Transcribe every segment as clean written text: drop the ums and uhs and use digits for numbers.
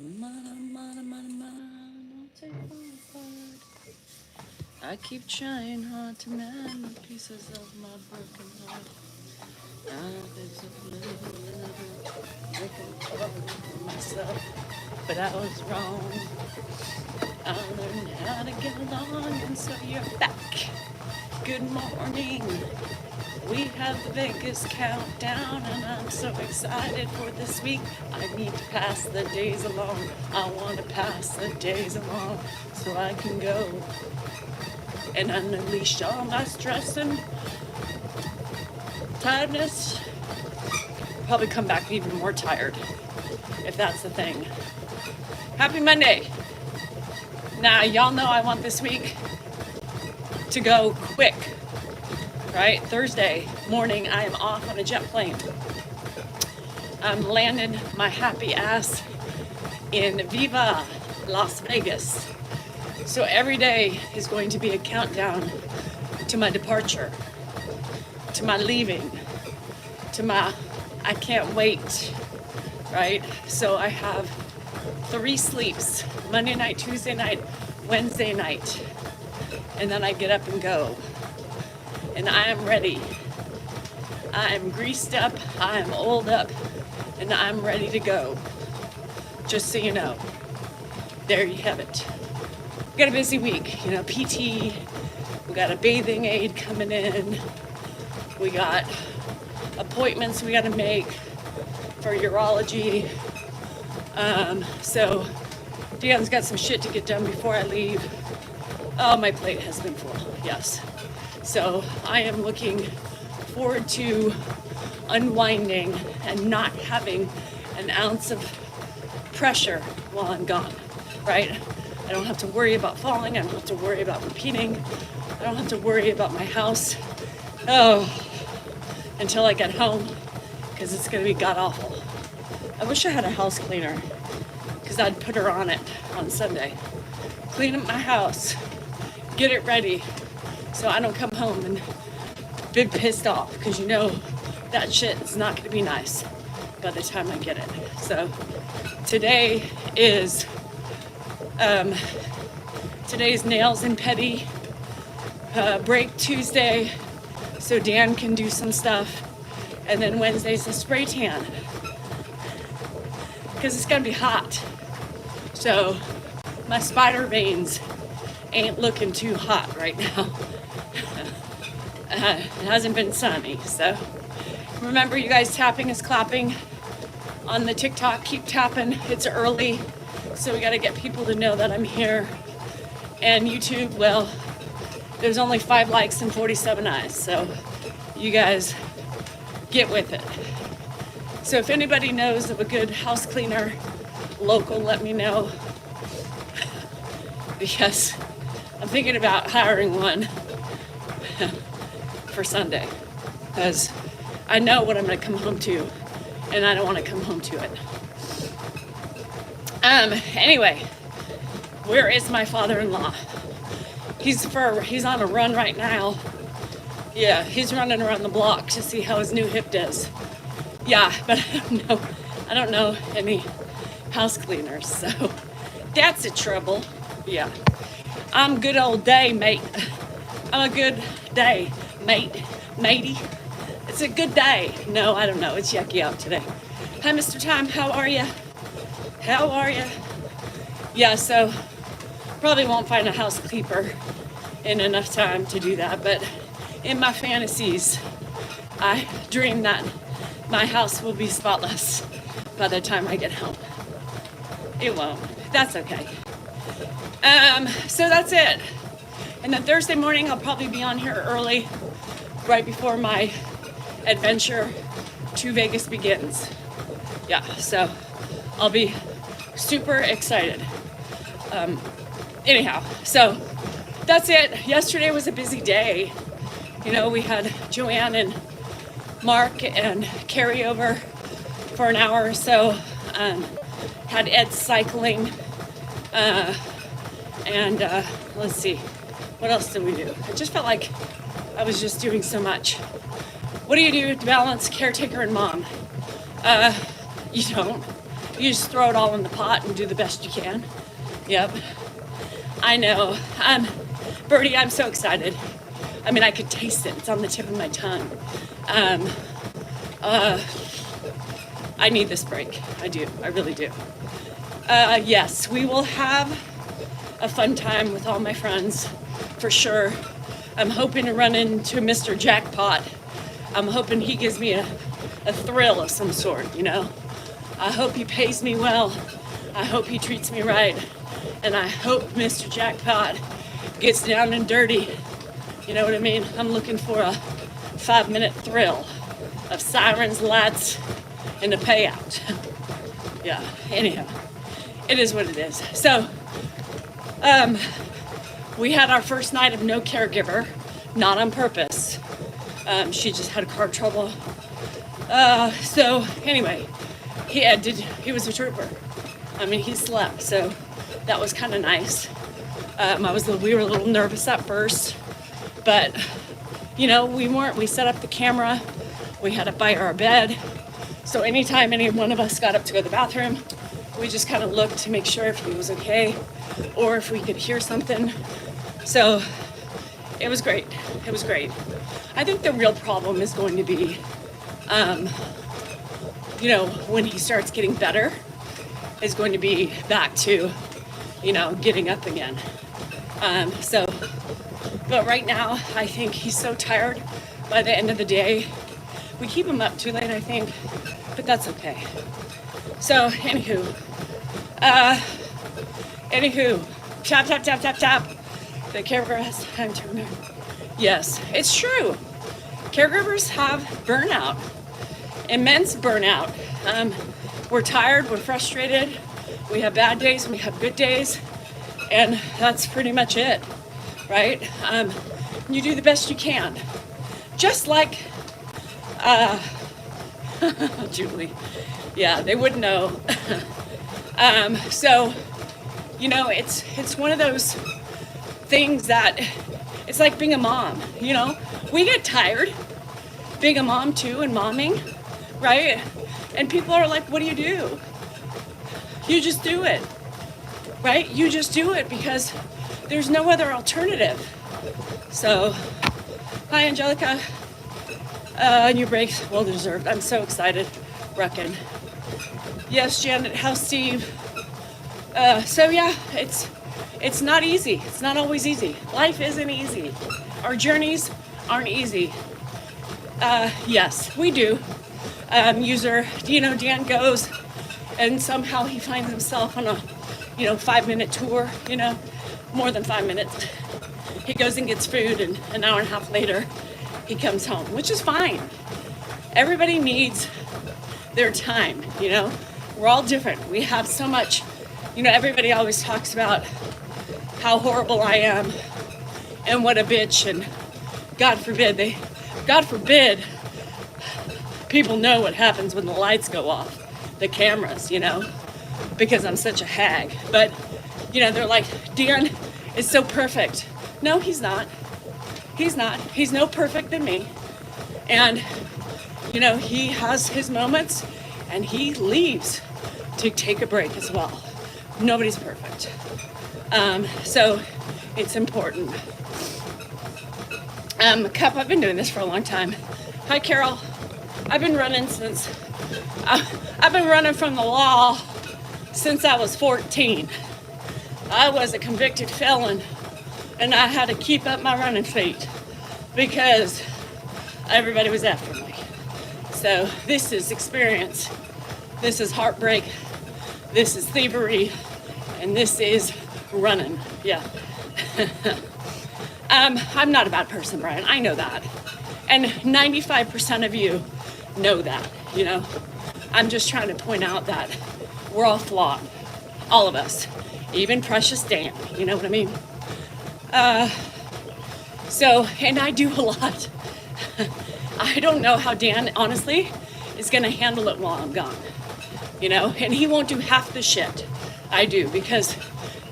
Don't take my part. I keep trying hard to mend the pieces of my broken heart. There's a little breaking apart for myself, but I was wrong. I learned how to get along, and so you're back. Good morning. We have the Vegas countdown, and I'm so excited for this week. I need to pass the days along. I want to pass the days along so I can go and unleash all my stress and tiredness. Probably come back even more tired, if that's the thing. Happy Monday. Now, y'all know I want this week to go quick, right? Thursday morning, I am off on a jet plane. I'm landing my happy ass in Viva Las Vegas. So every day is going to be a countdown to my departure, to my leaving, to my I can't wait, right? So I have 3 sleeps, Monday night, Tuesday night, Wednesday night, and then I get up and go. And I am ready. I am greased up, I am oiled up, and I'm ready to go. Just so you know. There you have it. We got a busy week, PT, we got a bathing aid coming in, we got appointments we got to make for urology. So Dan's got some shit to get done before I leave. Oh, my plate has been full, yes. So I am looking forward to unwinding and not having an ounce of pressure while I'm gone, right? I don't have to worry about falling. I don't have to worry about repeating. I don't have to worry about my house. Until I get home, because it's going to be god-awful. I wish I had a house cleaner, because I'd put her on it on Sunday. Clean up my house, get it ready, so I don't come home and be pissed off, because that shit is not going to be nice by the time I get it. So today is today's nails and pedi break Tuesday, so Dan can do some stuff, and then Wednesday's a spray tan, because it's gonna be hot. So my spider veins ain't looking too hot right now. It hasn't been sunny, so remember, you guys, tapping is clapping on the TikTok. Keep tapping. It's early, so we got to get people to know that I'm here. And YouTube, well, there's only 5 likes and 47 eyes, so you guys get with it. So if anybody knows of a good house cleaner, local, let me know, because I'm thinking about hiring one for Sunday, because I know what I'm going to come home to, and I don't want to come home to it. Anyway, where is my father-in-law? He's on a run right now. Yeah, he's running around the block to see how his new hip does. Yeah, but I don't know any house cleaners, so that's a trouble. Yeah, I'm good old day, mate. I'm a good day, matey. It's a good day. No, I don't know. It's yucky out today. Hi, Mr. Time. How are you? How are you? Yeah, so probably won't find a housekeeper in enough time to do that, but in my fantasies, I dream that my house will be spotless by the time I get home. It won't. That's okay. So that's it. And then Thursday morning, I'll probably be on here early, right before my adventure to Vegas begins. Yeah, so I'll be super excited. Anyhow, so that's it. Yesterday was a busy day. We had Joanne and Mark and carryover for an hour or so. Had Ed cycling. And let's see, what else did we do? I just felt like I was just doing so much. What do you do to balance caretaker and mom? You don't. You just throw it all in the pot and do the best you can. Yep. I know. Birdie, I'm so excited. I mean, I could taste it. It's on the tip of my tongue. I need this break. I do. I really do. Yes, we will have a fun time with all my friends, for sure. I'm hoping to run into Mr. Jackpot. I'm hoping he gives me a thrill of some sort, you know? I hope he pays me well. I hope he treats me right. And I hope Mr. Jackpot gets down and dirty. You know what I mean? I'm looking for a 5-minute thrill of sirens, lights, and a payout. Yeah, anyhow, it is what it is. So, we had our first night of no caregiver, not on purpose. She just had car trouble. So anyway, he was a trooper. I mean, he slept, so that was kind of nice. We were a little nervous at first, but you know, we weren't. We set up the camera. We had it by our bed. So anytime any one of us got up to go to the bathroom, we just kind of looked to make sure if he was okay or if we could hear something. So it was great. It was great. I think the real problem is going to be, you know, when he starts getting better, is going to be back to, you know, getting up again. But right now, I think he's so tired by the end of the day. We keep him up too late, I think, but that's okay. So, anywho, tap, tap, tap, tap, tap. The caregiver has time to remember. Yes, it's true. Caregivers have burnout, immense burnout. We're tired, we're frustrated, we have bad days, we have good days, and that's pretty much it, right? You do the best you can. Just like, Julie, yeah, they wouldn't know. So, you know, it's one of those things that, it's like being a mom, you know? We get tired being a mom too and momming, right? And people are like, what do? You just do it, right? You just do it because there's no other alternative. So, hi, Angelica. And your breaks, well deserved. I'm so excited, Ruckin. Yes, Janet, how's Steve? So yeah, it's not easy. It's not always easy. Life isn't easy. Our journeys aren't easy. Yes, we do. User, you know, Dan goes and somehow he finds himself on a, 5-minute tour, more than 5 minutes. He goes and gets food and an hour and a half later he comes home, which is fine. Everybody needs their time, We're all different. We have so much, everybody always talks about how horrible I am and what a bitch, and God forbid people know what happens when the lights go off, the cameras, because I'm such a hag. But, they're like, Dan is so perfect. No, he's not. He's not. He's no perfect than me. And, he has his moments and he leaves to take a break as well. Nobody's perfect. So it's important. Cup, I've been doing this for a long time. Hi, Carol. I've been running from the law since I was 14. I was a convicted felon and I had to keep up my running feet because everybody was after me. So this is experience. This is heartbreak. This is thievery. And this is running. Yeah. I'm not a bad person, Brian. I know that. And 95% of you know that, I'm just trying to point out that we're all flawed. All of us. Even Precious Dan. You know what I mean? And I do a lot. I don't know how Dan, honestly, is going to handle it while I'm gone. And he won't do half the shit I do because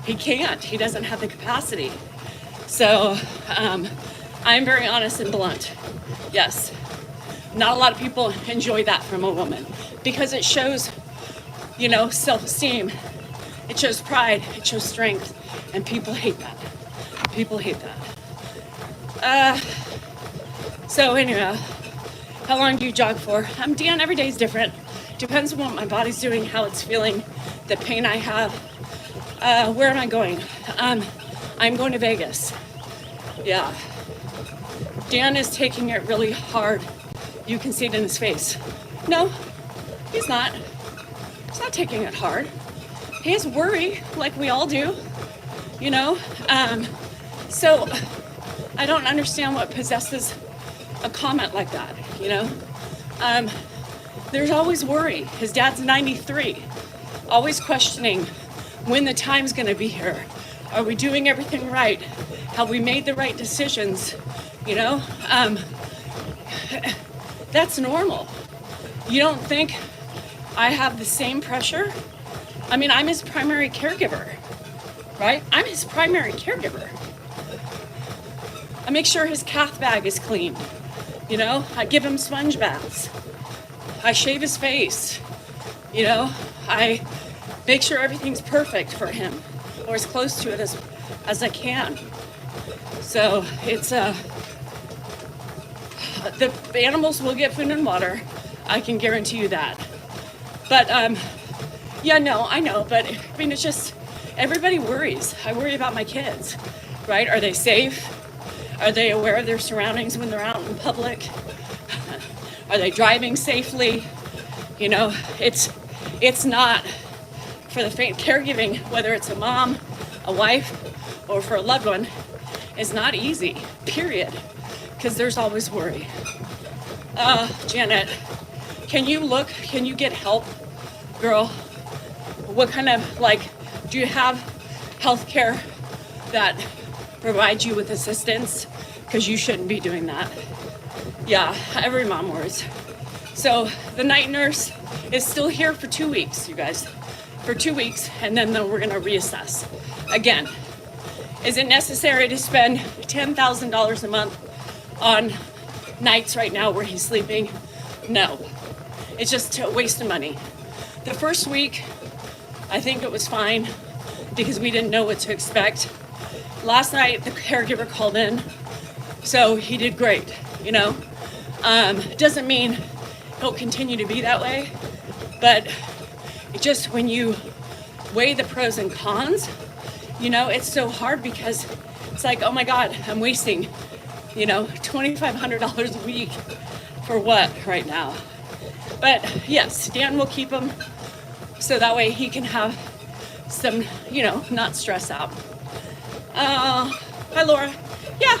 he can't. He doesn't have the capacity. So, I'm very honest and blunt. Yes. Not a lot of people enjoy that from a woman because it shows self-esteem. It shows pride, it shows strength, and people hate that. People hate that. So anyhow, how long do you jog for? I'm Dan, every day is different. Depends on what my body's doing, how it's feeling, the pain I have. Where am I going? I'm going to Vegas. Yeah. Dan is taking it really hard. You can see it in his face. No, he's not. He's not taking it hard. He has worry, like we all do, So I don't understand what possesses a comment like that, There's always worry. His dad's 93, always questioning when the time's gonna be here. Are we doing everything right? Have we made the right decisions? That's normal. You don't think I have the same pressure? I mean, I'm his primary caregiver, right? I'm his primary caregiver. I make sure his cath bag is clean. I give him sponge baths. I shave his face. I make sure everything's perfect for him, or as close to it as I can. So it's the animals will get food and water. I can guarantee you that. But yeah, no, I know. But I mean, it's just everybody worries. I worry about my kids, right? Are they safe? Are they aware of their surroundings when they're out in public? Are they driving safely? It's not for the faint. Caregiving, whether it's a mom, a wife, or for a loved one, is not easy, period. Because there's always worry. Janet, can you get help? Girl, what kind of, do you have health care that provides you with assistance? Because you shouldn't be doing that. Yeah, every mom worries. So the night nurse is still here for 2 weeks, you guys. For 2 weeks, and then we're gonna reassess. Again, is it necessary to spend $10,000 a month on nights right now where he's sleeping? No. It's just a waste of money. The first week, I think it was fine because we didn't know what to expect. Last night, the caregiver called in, so he did great, Doesn't mean he'll continue to be that way, but it just, when you weigh the pros and cons, it's so hard because it's like, oh my God, I'm wasting, $2,500 a week for what right now? But yes, Dan will keep him so that way he can have some, not stress out. Hi, Laura. Yeah,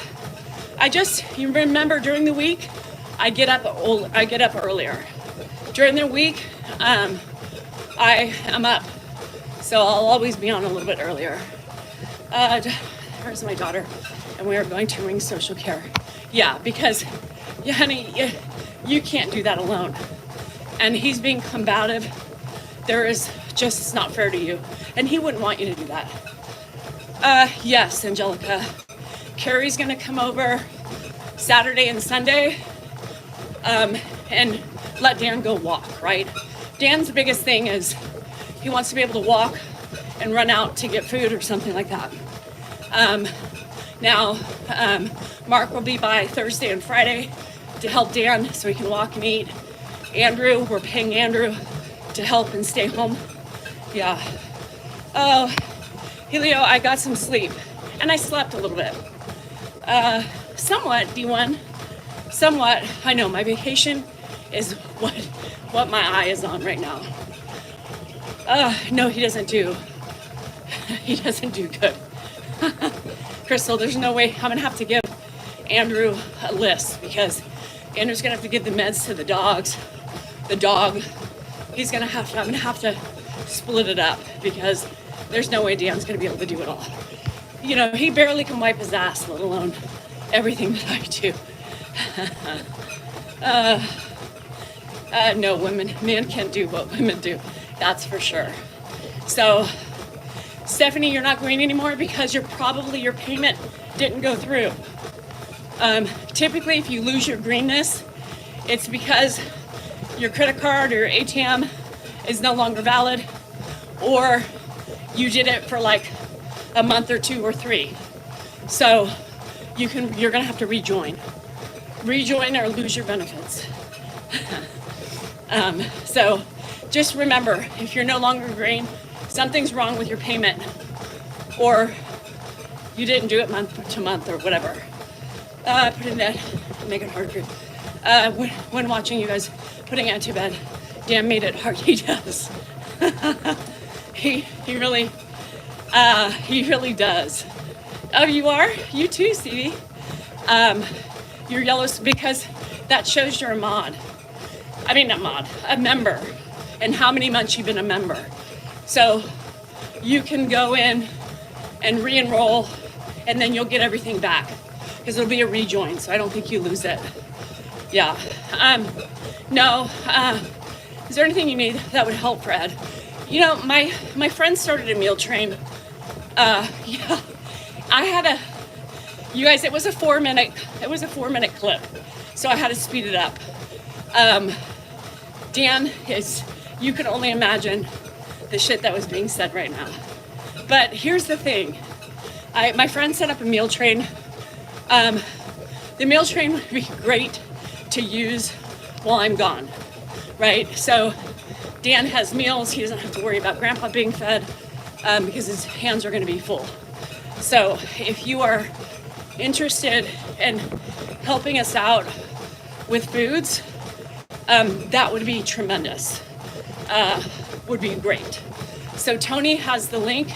you remember during the week, I get up earlier. During the week, I am up, so I'll always be on a little bit earlier. There's my daughter, and we are going to ring social care. Yeah, because, honey, you can't do that alone. And he's being combative. It's not fair to you. And he wouldn't want you to do that. Yes, Angelica. Carrie's gonna come over Saturday and Sunday, and let Dan go walk, right? Dan's biggest thing is he wants to be able to walk and run out to get food or something like that. Now, Mark will be by Thursday and Friday to help Dan so he can walk and eat. Andrew, we're paying Andrew to help and stay home. Yeah. Oh, Helio, I got some sleep and I slept a little bit. Somewhat, D1. Somewhat. I know my vacation is what my eye is on right now. No, he doesn't do good. Crystal, there's no way. I'm gonna have to give Andrew a list because Andrew's gonna have to give the meds to the dogs. The dog, I'm gonna have to split it up because there's no way Dan's gonna be able to do it all. He barely can wipe his ass, let alone everything that I do. No, men can't do what women do. That's for sure. So, Stephanie, you're not going anymore because your payment didn't go through. Typically, if you lose your greenness, it's because your credit card or your ATM is no longer valid, or you did it for like a month or 2 or 3. So you're gonna have to rejoin or lose your benefits. So just remember, if you're no longer green, something's wrong with your payment, or you didn't do it month to month or whatever. Put in that, make it hard for you. When watching you guys putting out to bed, Dan made it hard. He does. he really does. Oh, you are? You too, Stevie. You're yellow because that shows you're a mod. I mean, not mod, a member, and how many months you've been a member. So you can go in and re-enroll, and then you'll get everything back because it'll be a rejoin. So I don't think you lose it. Yeah. No. Is there anything you need that would help, Fred? You know, my friend started a meal train. Yeah. I had you guys, it was a 4-minute clip, so I had to speed it up. Dan you can only imagine the shit that was being said right now. But here's the thing. My friend set up a meal train. The meal train would be great to use while I'm gone, right? So Dan has meals. He doesn't have to worry about Grandpa being fed because his hands are going to be full. So if you are interested in helping us out with foods, that would be tremendous. Would be great. So Tony has the link.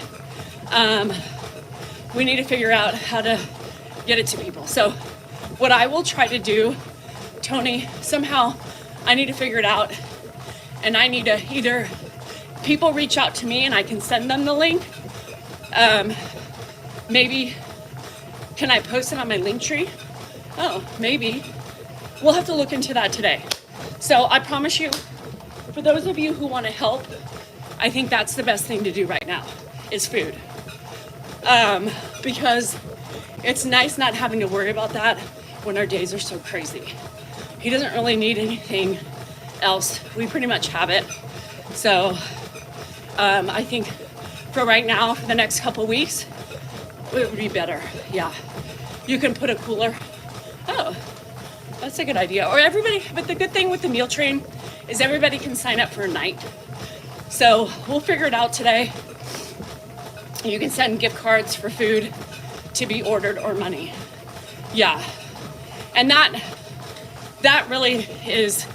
We need to figure out how to get it to people. So what I will try to do, Tony, somehow I need to figure it out, and I need to either people reach out to me and I can send them the link. Maybe can I post it on my link tree? Oh, maybe. We'll have to look into that today. So I promise you, for those of you who want to help, I think that's the best thing to do right now is food. Because it's nice not having to worry about that when our days are so crazy. He doesn't really need anything else. We pretty much have it. So I think for right now, for the next couple weeks, it would be better. Yeah. You can put a cooler. Oh, that's a good idea. Or everybody, but the good thing with the meal train is everybody can sign up for a night. So we'll figure it out today. You can send gift cards for food to be ordered or money. Yeah. And that really is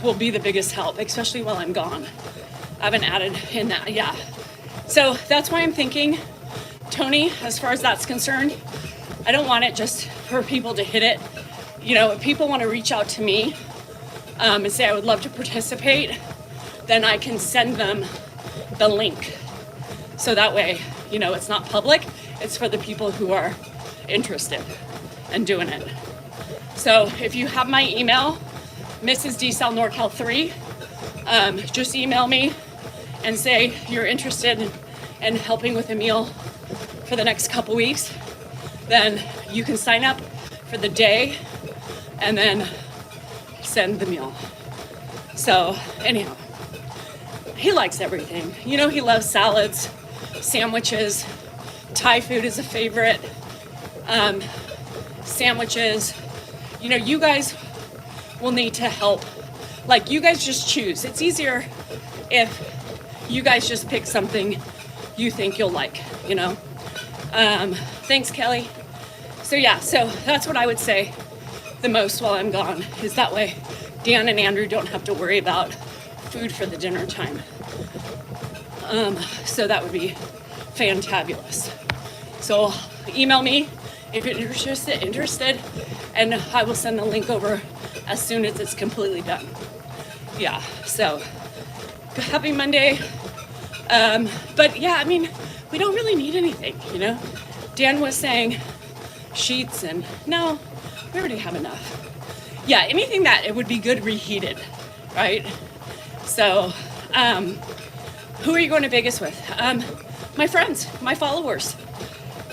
will be the biggest help, especially while I'm gone. I haven't added in that. Yeah. So that's why I'm thinking, Tony, as far as that's concerned, I don't want it just for people to hit it. You know, if people want to reach out to me and say, I would love to participate, then I can send them the link. So that way, you know, it's not public. It's for the people who are interested in doing it. So if you have my email, Mrs. DSal NorCal 3, just email me and say you're interested in helping with a meal for the next couple weeks. Then you can sign up for the day and then send the meal. So anyhow, he likes everything. You know, he loves salads, sandwiches. Thai food is a favorite. Sandwiches. You know, you guys will need to help. Like, you guys just choose. It's easier if you guys just pick something you think you'll like, you know? Thanks, Kelly. So yeah, so that's what I would say the most while I'm gone, is that way Dan and Andrew don't have to worry about food for the dinner time. So that would be fantabulous. So email me if you're interested, and I will send the link over as soon as it's completely done. Yeah, so happy Monday. But yeah, I mean, we don't really need anything, you know? Dan was saying sheets, and no, we already have enough. Yeah, anything that it would be good reheated, right? So, who are you going to Vegas with? My friends, my followers.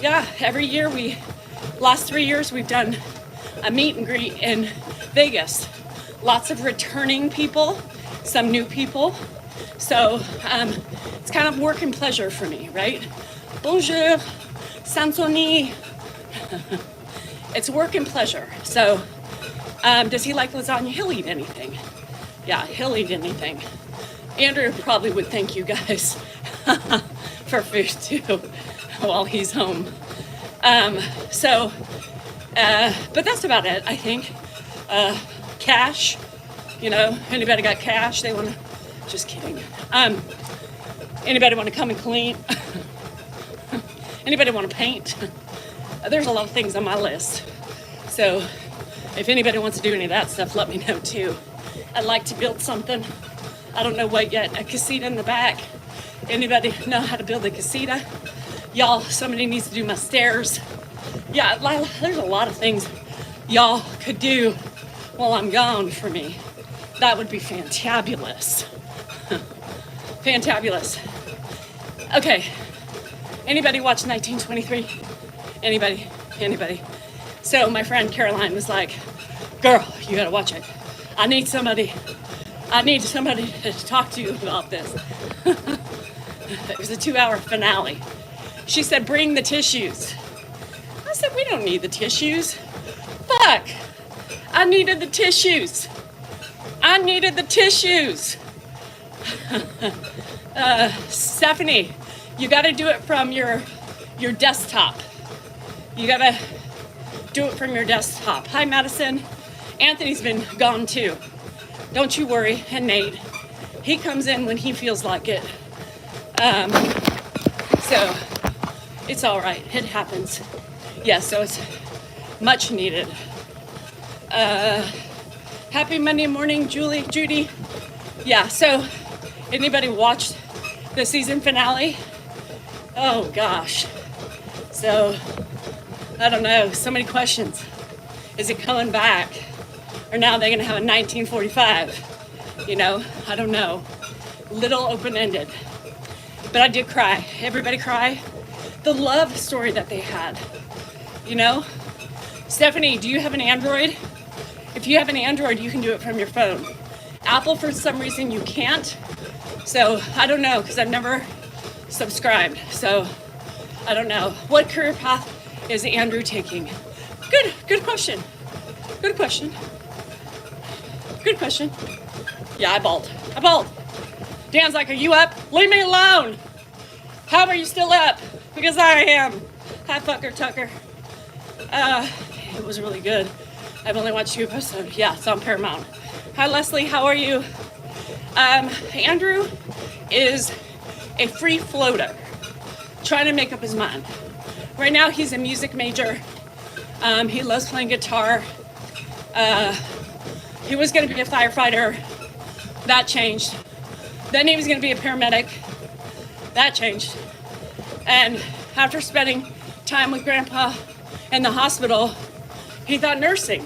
Yeah, every year last 3 years, we've done a meet and greet in Vegas. Lots of returning people, some new people. So it's kind of work and pleasure for me, right? Bonjour, Sansoni. It's work and pleasure. So does he like lasagna? He'll eat anything. Yeah, he'll eat anything. Andrew probably would thank you guys for food too while he's home. But that's about it, I think. Cash, anybody got cash they want to, just kidding. Anybody want to come and clean? Anybody want to paint? There's a lot of things on my list. So if anybody wants to do any of that stuff, let me know too. I'd like to build something. I don't know what yet. A casita in the back. Anybody know how to build a casita? Y'all, somebody needs to do my stairs. Yeah, there's a lot of things y'all could do while I'm gone for me. That would be fantabulous. Fantabulous. Okay. Anybody watch 1923? Anybody? So my friend Caroline was like, girl, you gotta watch it. I need somebody to talk to you about this. It was a 2-hour finale. She said, bring the tissues. I said, we don't need the tissues. Fuck. I needed the tissues. Stephanie, you gotta do it from your desktop. You gotta do it from your desktop. Hi, Madison. Anthony's been gone too. Don't you worry. And Nate, he comes in when he feels like it. So it's all right. It happens. Yeah, so it's much needed. Happy Monday morning, Judy. Yeah, so anybody watched the season finale? Oh gosh. So I don't know, so many questions. Is it coming back? Or now they're gonna have a 1945? I don't know. Little open-ended. But I did cry. Everybody cry. The love story that they had. Stephanie, do you have an Android? If you have an Android, you can do it from your phone. Apple, for some reason, you can't. So I don't know, because I've never subscribed. So I don't know. What career path is Andrew taking? Good question. Yeah, I bawled. Dan's like, are you up? Leave me alone. How are you still up? Because I am. Hi, fucker Tucker. It was really good. I've only watched 2 episodes. Yeah, it's on Paramount. Hi, Leslie. How are you? Andrew is a free floater, trying to make up his mind. Right now, he's a music major. He loves playing guitar. He was going to be a firefighter. That changed. Then he was going to be a paramedic. That changed. And after spending time with Grandpa in the hospital, he thought nursing.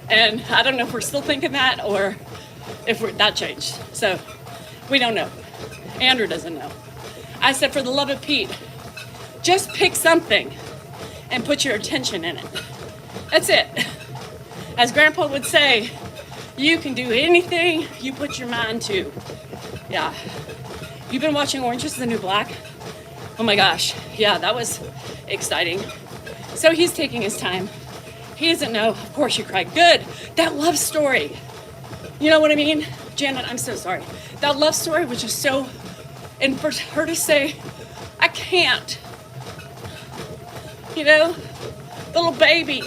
And I don't know if we're still thinking that or if that changed. So we don't know. Andrew doesn't know. I said, for the love of Pete, just pick something and put your attention in it. That's it. As Grandpa would say, you can do anything you put your mind to. Yeah. You've been watching Orange is the New Black? Oh my gosh. Yeah, that was exciting. So he's taking his time. He doesn't know. Of course you cried. Good. That love story. You know what I mean? Janet, I'm so sorry. That love story was just so, and for her to say, I can't. Little baby.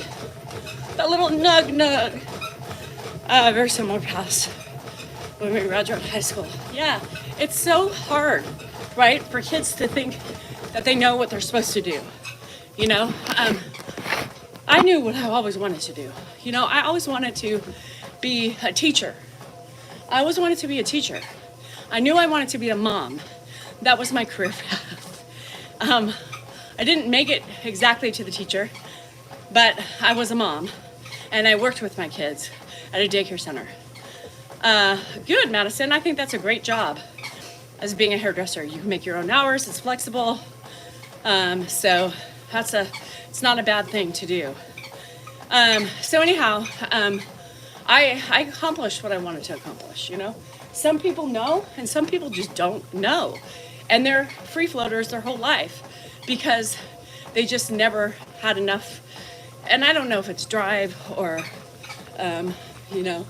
That little nug. Very similar past when we graduated high school. Yeah, it's so hard, right, for kids to think that they know what they're supposed to do. I knew what I always wanted to do. I always wanted to be a teacher. I knew I wanted to be a mom. That was my career path. I didn't make it exactly to the teacher, but I was a mom, and I worked with my kids at a daycare center. Good, Madison. I think that's a great job as being a hairdresser. You can make your own hours. It's flexible. So it's not a bad thing to do. So anyhow, I accomplished what I wanted to accomplish, Some people know, and some people just don't know. And they're free floaters their whole life because they just never had enough. And I don't know if it's drive or, you know,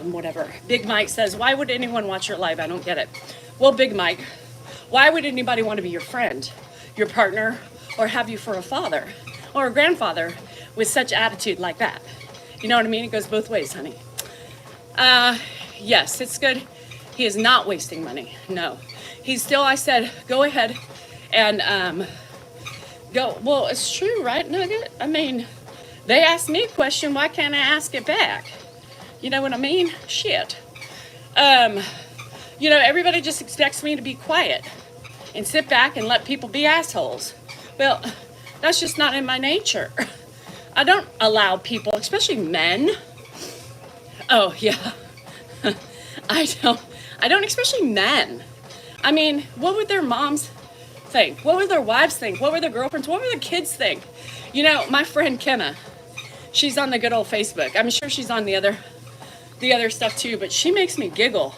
whatever. Big Mike says, why would anyone watch your live? I don't get it. Well, Big Mike, why would anybody want to be your friend, your partner, or have you for a father or a grandfather with such attitude like that? You know what I mean? It goes both ways, honey. Yes, it's good. He is not wasting money. No. He's still, I said, go ahead and go. Well, it's true, right, Nugget? I mean, they asked me a question. Why can't I ask it back? You know what I mean? Shit. You know, everybody just expects me to be quiet and sit back and let people be assholes. Well, that's just not in my nature. I don't allow people, especially men. Oh, yeah. I don't, especially men. I mean, what would their moms think? What would their wives think? What would their girlfriends, what would their kids think? You know, my friend Kenna, she's on the good old Facebook. I'm sure she's on the other stuff too, but she makes me giggle.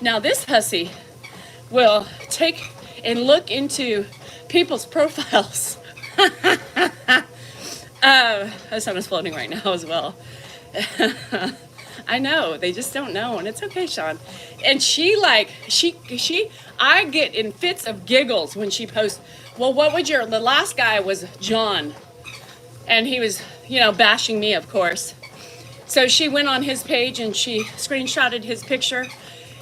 Now this hussy will take and look into people's profiles. The sun is floating right now as well. I know, they just don't know, and it's okay, Sean. And I get in fits of giggles when she posts, well, the last guy was John, and he was, you know, bashing me, of course. So she went on his page and she screenshotted his picture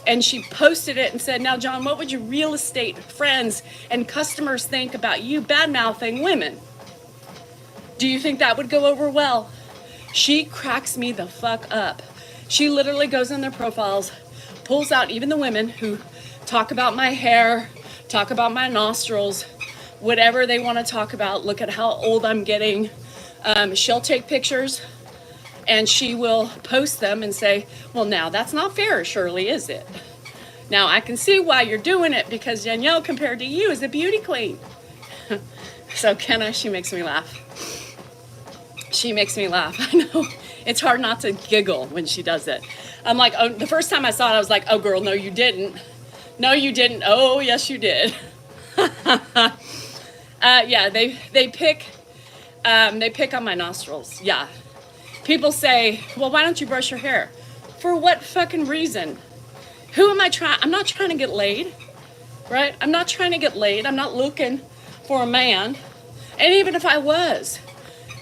and she posted it and said, now, John, what would your real estate friends and customers think about you bad-mouthing women? Do you think that would go over well? She cracks me the fuck up. She literally goes on their profiles, pulls out even the women who talk about my hair, talk about my nostrils, whatever they want to talk about. Look at how old I'm getting. She'll take pictures and she will post them and say, well, now that's not fair, Shirley, is it? Now I can see why you're doing it because Danielle compared to you is a beauty queen. So Kenna, she makes me laugh. She makes me laugh. I know. It's hard not to giggle when she does it. I'm like, oh, the first time I saw it, I was like, oh, girl, no, you didn't. No, you didn't. Oh, yes, you did. Yeah, they pick on my nostrils. Yeah. People say, well, why don't you brush your hair? For what fucking reason? Who am I trying? I'm not trying to get laid, right? I'm not trying to get laid. I'm not looking for a man. And even if I was,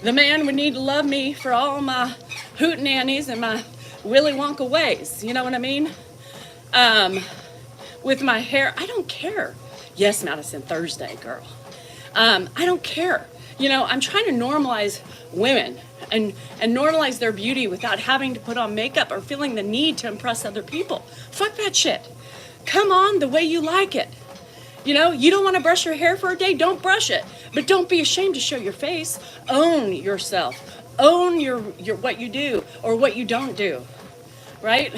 the man would need to love me for all my hootenannies and my Willy Wonka ways. You know what I mean? With my hair, I don't care. Yes, Madison, Thursday, girl. I don't care. You know, I'm trying to normalize women and normalize their beauty without having to put on makeup or feeling the need to impress other people. Fuck that shit. Come on the way you like it. You know, you don't want to brush your hair for a day, don't brush it. But don't be ashamed to show your face. Own yourself. Own your what you do or what you don't do. Right?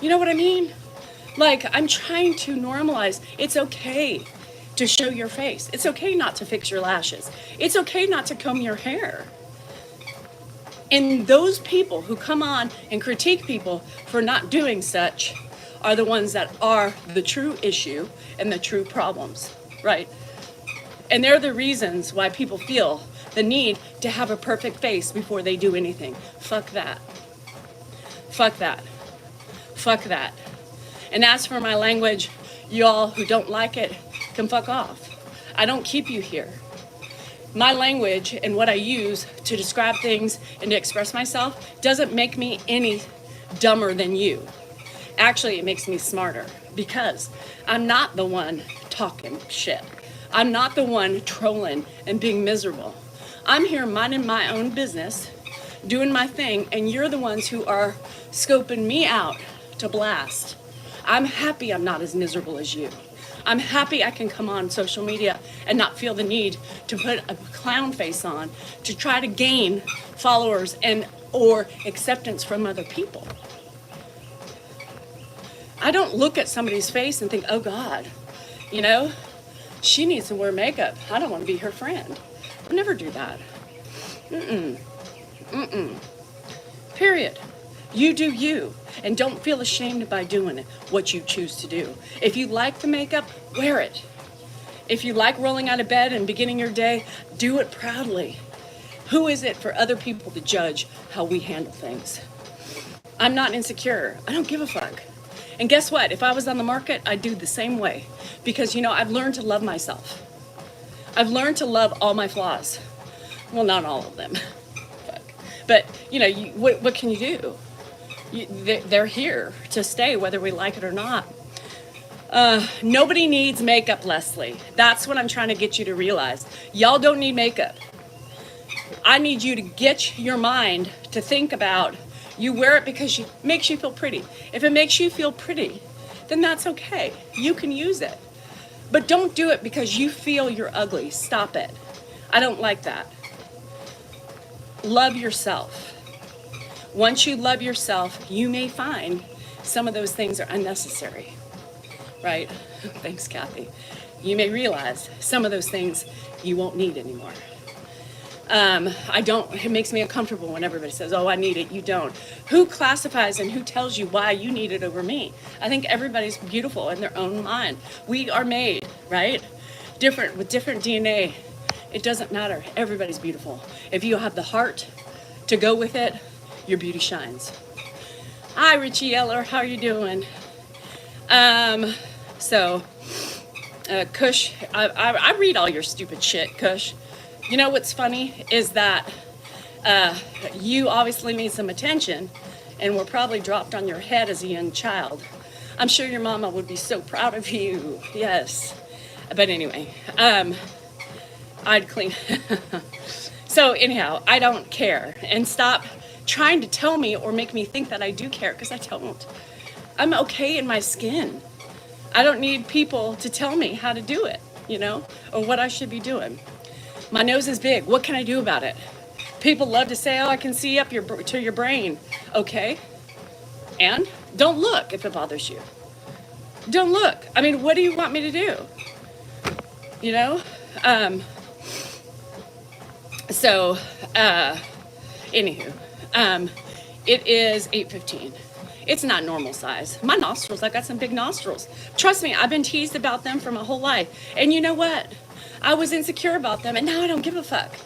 You know what I mean? Like, I'm trying to normalize. It's okay to show your face. It's okay not to fix your lashes. It's okay not to comb your hair. And those people who come on and critique people for not doing such are the ones that are the true issue and the true problems, right? And they're the reasons why people feel the need to have a perfect face before they do anything. Fuck that. Fuck that. Fuck that. And as for my language, y'all who don't like it can fuck off. I don't keep you here. My language and what I use to describe things and to express myself doesn't make me any dumber than you. Actually, it makes me smarter because I'm not the one talking shit. I'm not the one trolling and being miserable. I'm here minding my own business, doing my thing, and you're the ones who are scoping me out to blast. I'm happy I'm not as miserable as you. I'm happy I can come on social media and not feel the need to put a clown face on to try to gain followers and or acceptance from other people. I don't look at somebody's face and think, oh God, you know, she needs to wear makeup. I don't want to be her friend. I never do that. Period. You do you, and don't feel ashamed by doing what you choose to do. If you like the makeup, wear it. If you like rolling out of bed and beginning your day, do it proudly. Who is it for other people to judge how we handle things? I'm not insecure. I don't give a fuck. And guess what? If I was on the market, I'd do the same way. Because, I've learned to love myself. I've learned to love all my flaws. Well, not all of them. Fuck. But, what can you do? They're here to stay, whether we like it or not. Nobody needs makeup, Leslie. That's what I'm trying to get you to realize. Y'all don't need makeup. I need you to get your mind to think about, you wear it because it makes you feel pretty. If it makes you feel pretty, then that's okay. You can use it. But don't do it because you feel you're ugly. Stop it. I don't like that. Love yourself. Once you love yourself, you may find some of those things are unnecessary, right? Thanks, Kathy. You may realize some of those things you won't need anymore. It makes me uncomfortable when everybody says, oh, I need it, you don't. Who classifies and who tells you why you need it over me? I think everybody's beautiful in their own mind. We are made, right? Different, with different DNA. It doesn't matter. Everybody's beautiful. If you have the heart to go with it, your beauty shines. Hi, Richie Eller, how are you doing? Kush, I read all your stupid shit, Kush. You know what's funny is that you obviously need some attention and were probably dropped on your head as a young child. I'm sure your mama would be so proud of you. Yes. But anyway, I'd clean. So anyhow, I don't care. And stop trying to tell me or make me think that I do care, because I don't. I'm okay in my skin. I don't need people to tell me how to do it, or what I should be doing. My nose is big. What can I do about it? People love to say, oh, I can see up to your brain. Okay. And don't look if it bothers you. Don't look. I mean, what do you want me to do? Anywho, it is 8:15. It's not normal size. My nostrils, I got some big nostrils. Trust me, I've been teased about them for my whole life. And you know what? I was insecure about them, and now I don't give a fuck.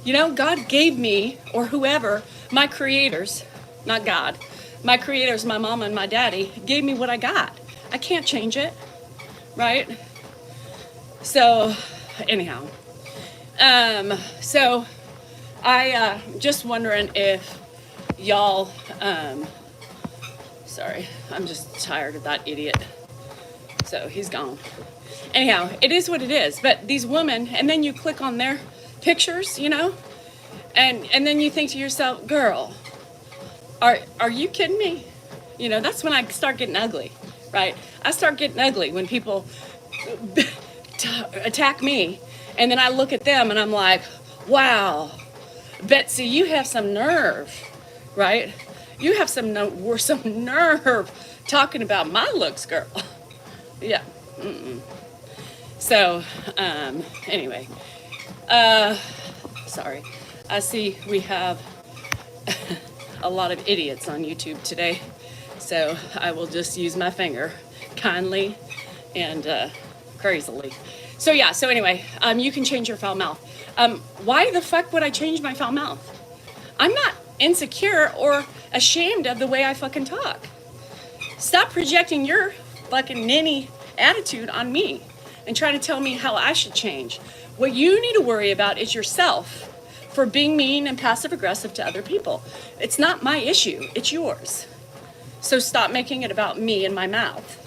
God gave me, or whoever, my creators, not God, my creators, my mama and my daddy, gave me what I got. I can't change it, right? So, anyhow. So I just wondering if y'all, sorry, I'm just tired of that idiot. So he's gone. Anyhow, it is what it is. But these women, and then you click on their pictures, and then you think to yourself, girl, are you kidding me? That's when I start getting ugly, right? I start getting ugly when people attack me, and then I look at them and I'm like, wow, Betsy, you have some nerve, right? You have some nerve talking about my looks, girl. Yeah. Mm-mm. So, anyway, sorry. I see we have a lot of idiots on YouTube today, so I will just use my finger kindly and crazily. So anyway, you can change your foul mouth. Why the fuck would I change my foul mouth? I'm not insecure or ashamed of the way I fucking talk. Stop projecting your fucking ninny attitude on me and try to tell me how I should change. What you need to worry about is yourself for being mean and passive aggressive to other people. It's not my issue, it's yours. So stop making it about me and my mouth.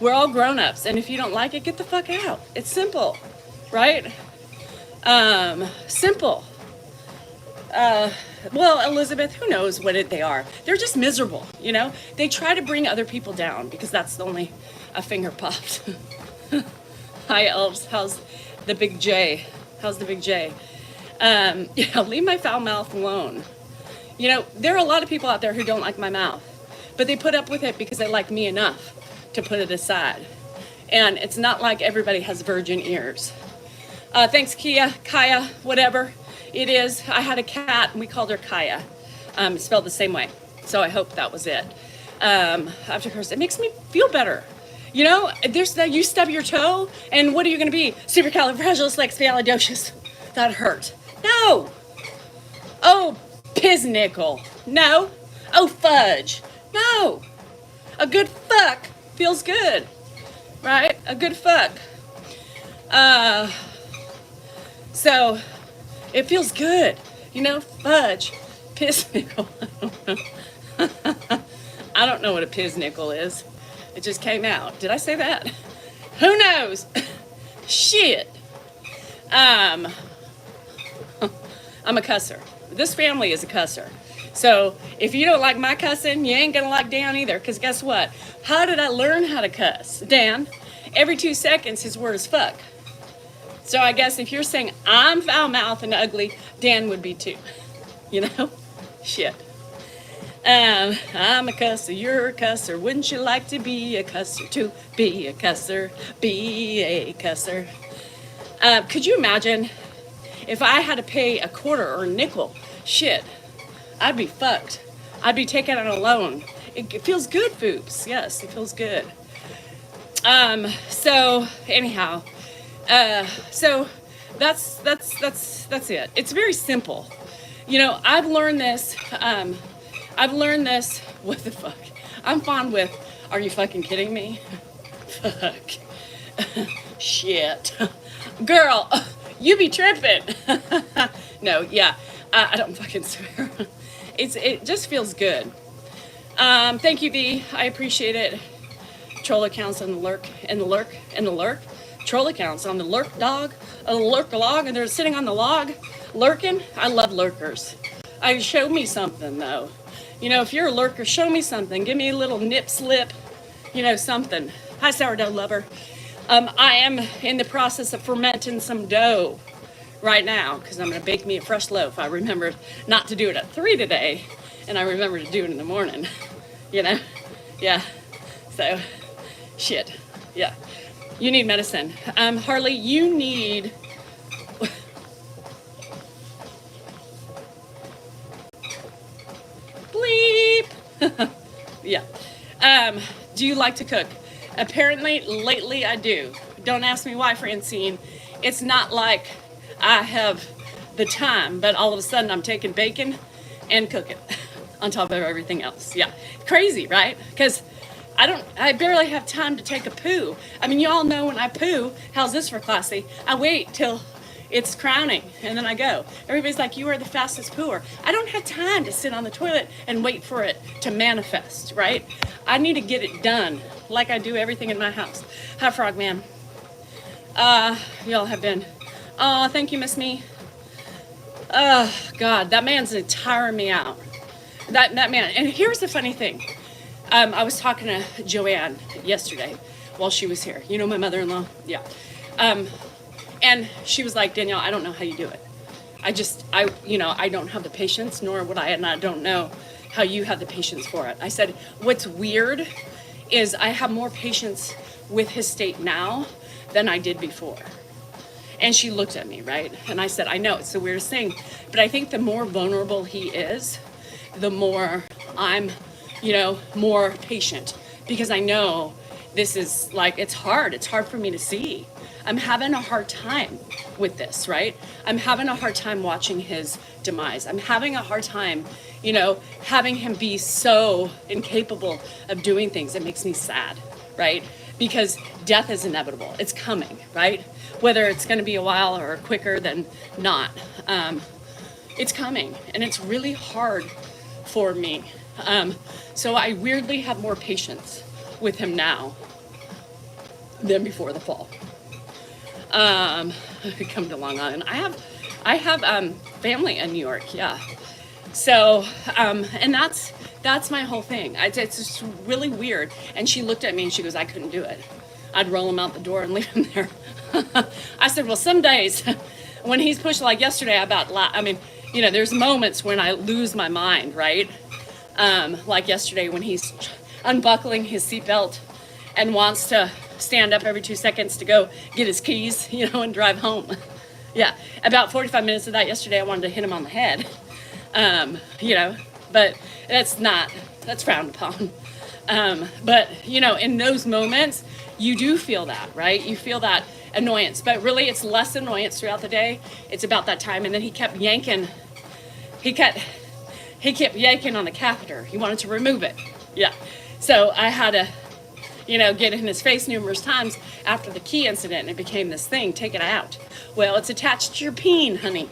We're all grown-ups, and if you don't like it, get the fuck out. It's simple, right? Simple. Well, Elizabeth, who knows what they are? They're just miserable, They try to bring other people down because that's only a finger popped. Hi, elves. How's the big J? Leave my foul mouth alone. There are a lot of people out there who don't like my mouth, but they put up with it because they like me enough to put it aside. And it's not like everybody has virgin ears. Thanks, Kaya, whatever. It is. I had a cat, and we called her Kaya. Spelled the same way. So I hope that was it. After course, it makes me feel better. You know, there's that you stub your toe, and what are you going to be? Supercalifragilisticexpialidocious. That hurt. No. Oh, piznickel. No. Oh, fudge. No. A good fuck feels good, right? A good fuck. So it feels good. You know, fudge, piznickel. I don't know what a piznickel is. It just came out. Did I say that? Who knows? Shit. I'm a cusser. This family is a cusser. So if you don't like my cussing, you ain't gonna like Dan either. Because guess what? How did I learn how to cuss? Dan, every 2 seconds his word is fuck. So I guess if you're saying I'm foul-mouthed and ugly, Dan would be too. You know? Shit. I'm a cusser, you're a cusser. Wouldn't you like to be a cusser? To be a cusser, be a cusser. Could you imagine if I had to pay a quarter or a nickel? Shit, I'd be fucked. I'd be taken out on a loan. It feels good, Foops. Yes, it feels good. So anyhow, so that's it. It's very simple. You know, I've learned this. What the fuck? I'm fond with, are you fucking kidding me? Fuck. Shit. Girl, you be tripping. No, yeah. I don't fucking swear. It just feels good. Thank you, V. I appreciate it. Troll accounts on the lurk, and the lurk, and the lurk. Troll accounts on the lurk dog, a lurk log, and they're sitting on the log, lurking. I love lurkers. Show me something, though. You know, if you're a lurker, show me something. Give me a little nip slip, you know, something. Hi, sourdough lover. I am in the process of fermenting some dough right now because I'm going to bake me a fresh loaf. I remembered not to do it at 3 today, and I remember to do it in the morning, you know? Yeah. So, shit. Yeah. You need medicine. Harley, you need... Bleep! Yeah. Do you like to cook? Apparently, lately I do. Don't ask me why, Francine. It's not like I have the time, but all of a sudden I'm taking bacon and cooking on top of everything else. Yeah. Crazy, right? Because I barely have time to take a poo. I mean, you all know when I poo, how's this for classy? I wait till it's crowning and then I go. Everybody's like, you are the fastest pooer. I don't have time to sit on the toilet and wait for it to manifest, right? I need to get it done like I do everything in my house. Hi, Frogman. Y'all have been, oh, thank you, Miss Me. Oh, God, that man's tiring me out. That man, and here's the funny thing. I was talking to Joanne yesterday while she was here. You know my mother-in-law? Yeah. And she was like, Danielle, I don't know how you do it. I don't have the patience, nor would I, and I don't know how you have the patience for it. I said, what's weird is I have more patience with his state now than I did before. And she looked at me, right? And I said, I know, it's the weirdest thing. But I think the more vulnerable he is, the more I'm, more patient. Because I know this is like, it's hard. It's hard for me to see. I'm having a hard time with this, right? I'm having a hard time watching his demise. I'm having a hard time, having him be so incapable of doing things. It makes me sad, right? Because death is inevitable. It's coming, right? Whether it's going to be a while or quicker than not. It's coming, and it's really hard for me. So I weirdly have more patience with him now than before the fall. Come to Long Island. I have family in New York, yeah. So, and that's my whole thing. It's just really weird. And she looked at me and she goes, I couldn't do it. I'd roll him out the door and leave him there. I said, well, some days when he's pushed, like yesterday, there's moments when I lose my mind, right? Like yesterday when he's unbuckling his seatbelt and wants to stand up every 2 seconds to go get his keys, and drive home. Yeah, about 45 minutes of that yesterday. I wanted to hit him on the head, you know, but that's frowned upon. But, you know, in those moments, you do feel that, right? You feel that annoyance, but really it's less annoyance throughout the day. It's about that time. And then he kept yanking on the catheter. He wanted to remove it. Yeah. So I had to, you know, get in his face numerous times after the key incident, and it became this thing, take it out. Well, it's attached to your peen, honey.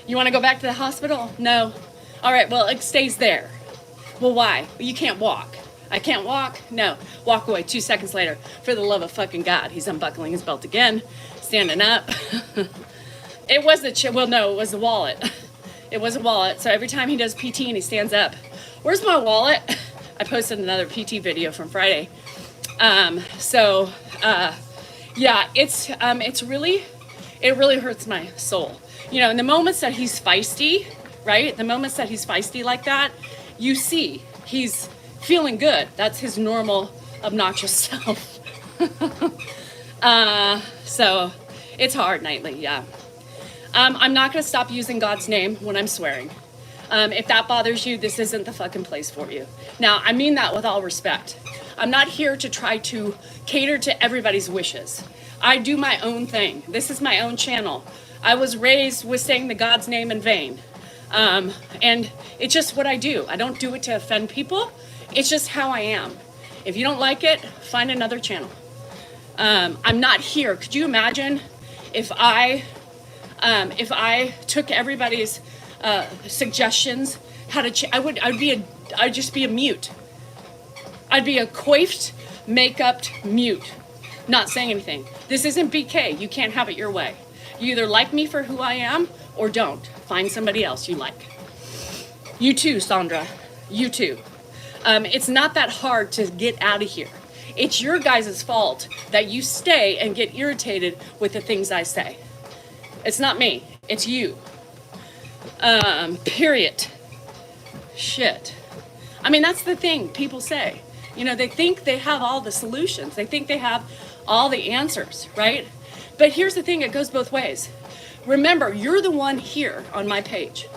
You want to go back to the hospital? No. All right, well, it stays there. Well, why? Well, you can't walk. I can't walk? No. Walk away. 2 seconds later, for the love of fucking God, he's unbuckling his belt again, standing up. It was it was the wallet. It was a wallet. So every time he does PT and he stands up, where's my wallet? I posted another PT video from Friday. Yeah, it really hurts my soul. You know, in the moments that he's feisty, right? The moments that he's feisty like that, you see he's feeling good. That's his normal obnoxious self. So it's hard nightly, yeah. I'm not going to stop using God's name when I'm swearing. If that bothers you, this isn't the fucking place for you. Now, I mean that with all respect. I'm not here to try to cater to everybody's wishes. I do my own thing. This is my own channel. I was raised with saying the God's name in vain. And it's just what I do. I don't do it to offend people. It's just how I am. If you don't like it, find another channel. I'm not here. Could you imagine if I took everybody's suggestions how to I'd just be a mute. I'd be a coiffed, make-upped mute, not saying anything. This isn't BK. You can't have it your way. You either like me for who I am or don't. Find somebody else you like. You too, Sandra. You too. It's not that hard to get out of here. It's your guys' fault that you stay and get irritated with the things I say. It's not me. It's you. Period. Shit. I mean, that's the thing people say. You know, they think they have all the solutions. They think they have all the answers, right? But here's the thing, it goes both ways. Remember, you're the one here on my page.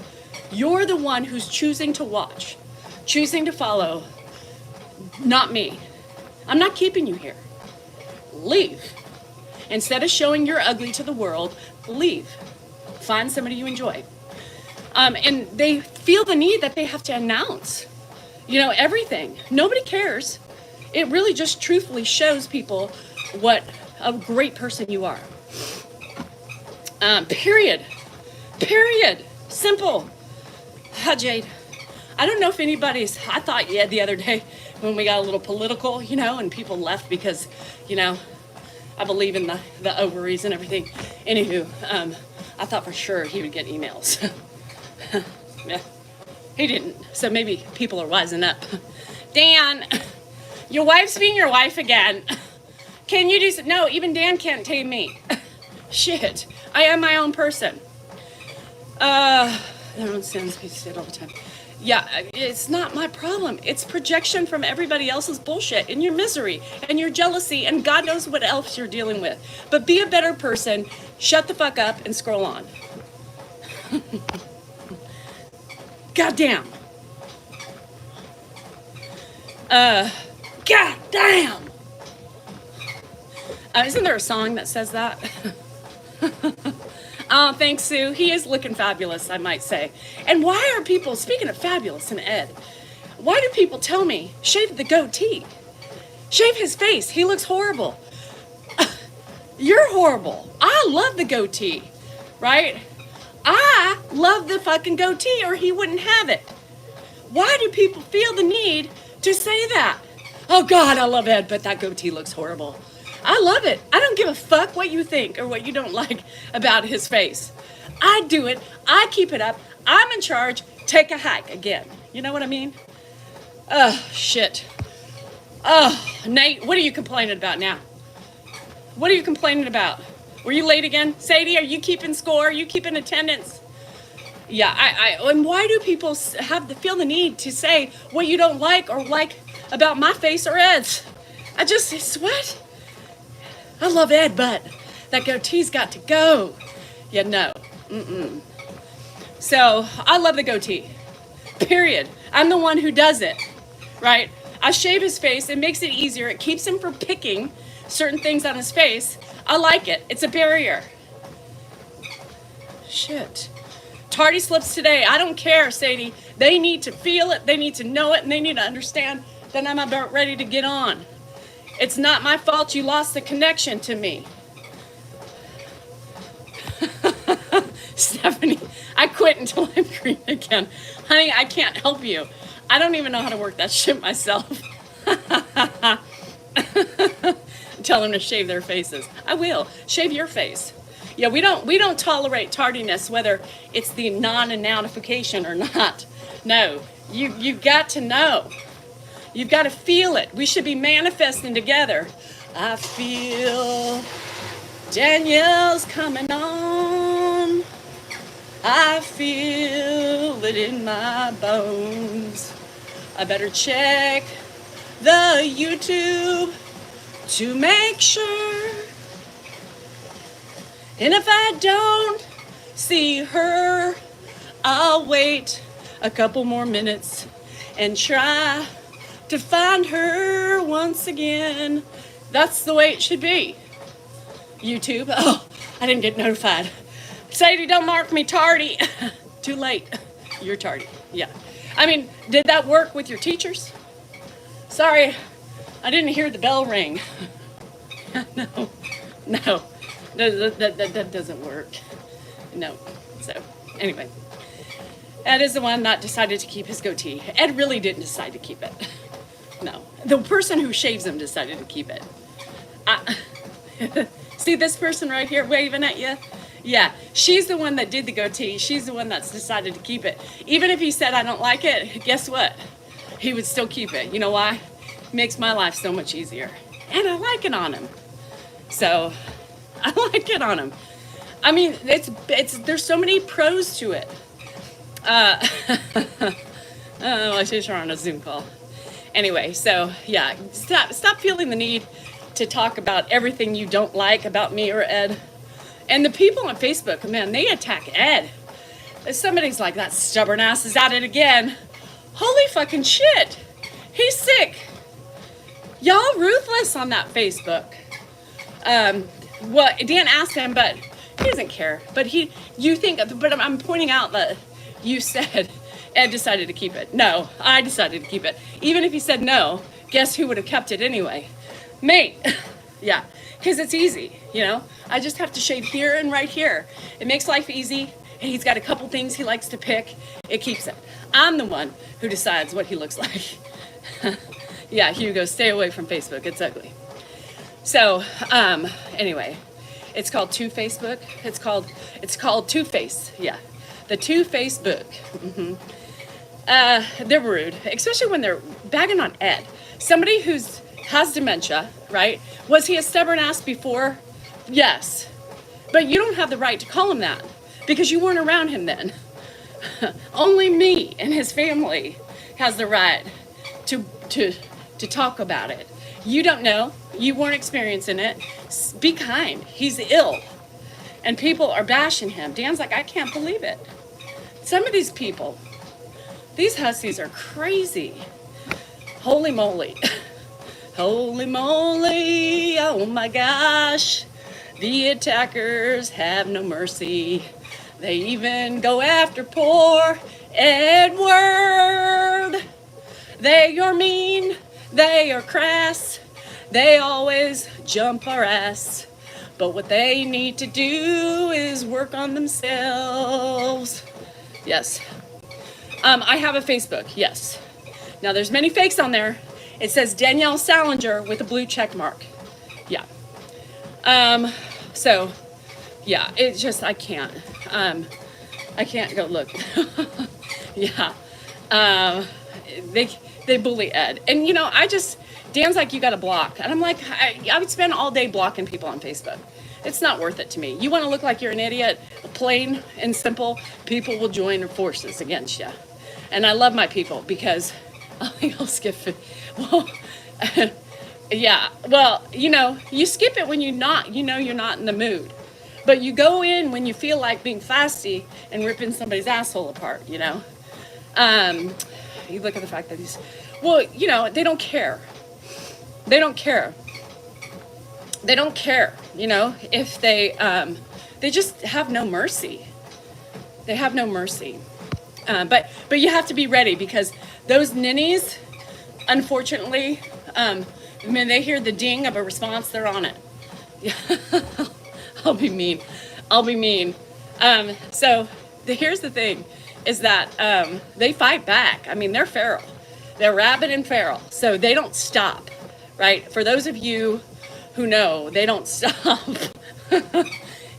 You're the one who's choosing to watch, choosing to follow, not me. I'm not keeping you here. Leave. Instead of showing your ugly to the world, leave. Find somebody you enjoy. And they feel the need that they have to announce, you know, everything. Nobody cares. It really just truthfully shows people what a great person you are. Period. Simple. Jade. I don't know if I thought the other day when we got a little political, you know, and people left because, you know, I believe in the ovaries and everything. Anywho, I thought for sure he would get emails. Yeah, he didn't. So maybe people are wising up. Dan, your wife's being your wife again. Can you do so? No, even Dan can't tame me. Shit, I am my own person. Everyone sends me shit all the time. Yeah, it's not my problem. It's projection from everybody else's bullshit and your misery and your jealousy and God knows what else you're dealing with. But be a better person, shut the fuck up and scroll on. Goddamn. Goddamn. Isn't there a song that says that? Oh, thanks, Sue. He is looking fabulous, I might say. And why are people, speaking of fabulous and Ed, why do people tell me, shave the goatee? Shave his face. He looks horrible. You're horrible. I love the goatee, right? I love the fucking goatee or he wouldn't have it. Why do people feel the need to say that? Oh, God, I love Ed, but that goatee looks horrible. I love it. I don't give a fuck what you think or what you don't like about his face. I do it. I keep it up. I'm in charge. Take a hike again. You know what I mean? Oh, shit. Oh, Nate, what are you complaining about now? What are you complaining about? Were you late again? Sadie, are you keeping score? Are you keeping attendance? Yeah, and why do people feel the need to say what you don't like or like about my face or Ed's? What? I love Ed, but that goatee's got to go. Yeah, no. Mm-mm. So I love the goatee. Period. I'm the one who does it, right? I shave his face. It makes it easier. It keeps him from picking certain things on his face. I like it. It's a barrier. Shit. Tardy slips today. I don't care, Sadie. They need to feel it. They need to know it. And they need to understand that I'm about ready to get on. It's not my fault you lost the connection to me. Stephanie, I quit until I'm green again. Honey, I can't help you. I don't even know how to work that shit myself. Tell them to shave their faces. I will. Shave your face. Yeah, we don't tolerate tardiness, whether it's the non-annountification or not. No, you've got to know. You've got to feel it. We should be manifesting together. I feel Danielle's coming on. I feel it in my bones. I better check the YouTube to make sure. And if I don't see her, I'll wait a couple more minutes and try to find her once again. That's the way it should be. YouTube. Oh, I didn't get notified. Sadie, don't mark me tardy. Too late. You're tardy. Yeah. I mean, did that work with your teachers? Sorry, I didn't hear the bell ring. No. That doesn't work. No. So, anyway. Ed is the one that decided to keep his goatee. Ed really didn't decide to keep it. No. The person who shaves him decided to keep it. See this person right here waving at you? Yeah, she's the one that did the goatee. She's the one that's decided to keep it. Even if he said, I don't like it, guess what? He would still keep it. You know why? It makes my life so much easier. And I like it on him. So, I like it on him. I mean, there's so many pros to it. Oh, she's on a Zoom call. Anyway, so yeah, stop feeling the need to talk about everything you don't like about me or Ed. And the people on Facebook, man, they attack Ed. If somebody's like, that stubborn ass is at it again. Holy fucking shit. He's sick. Y'all ruthless on that Facebook. Well, Dan asked him, but he doesn't care. But I'm pointing out that you said Ed decided to keep it. No, I decided to keep it. Even if he said no, guess who would have kept it anyway? Mate. Yeah, because it's easy, you know? I just have to shave here and right here. It makes life easy, and he's got a couple things he likes to pick. It keeps it. I'm the one who decides what he looks like. Yeah, Hugo, stay away from Facebook. It's ugly. So, anyway, it's called Two-Facebook. It's called Two-Face, yeah. The Two-Facebook. They're rude, especially when they're bagging on Ed. Somebody who's has dementia, right? Was he a stubborn ass before? Yes. But you don't have the right to call him that because you weren't around him then. Only me and his family has the right to talk about it. You don't know. You weren't experiencing it. Be kind. He's ill. And people are bashing him. Dan's like, I can't believe it. Some of these people, these hussies are crazy. Holy moly. Holy moly, oh my gosh. The attackers have no mercy. They even go after poor Edward. They are mean, they are crass. They always jump our ass. But what they need to do is work on themselves. Yes. I have a Facebook, yes. Now there's many fakes on there. It says Danielle Salinger with a blue check mark. Yeah. So, yeah, it's just, I can't go look. Yeah. They bully Ed. And, you know, Dan's like, you got to block. And I'm like, I would spend all day blocking people on Facebook. It's not worth it to me. You want to look like you're an idiot, plain and simple, people will join forces against you. And I love my people because I'll skip it. Well, yeah, well, you know, you skip it when you're not in the mood. But you go in when you feel like being fasty and ripping somebody's asshole apart, you know? You look at the fact that he's, well, you know, they don't care. They don't care. They don't care, you know, if they just have no mercy. They have no mercy. But you have to be ready, because those ninnies, unfortunately, when they hear the ding of a response, they're on it. I'll be mean. I'll be mean. So here's the thing, is that they fight back. I mean, they're feral. They're rabid and feral. So they don't stop, right? For those of you who know, they don't stop.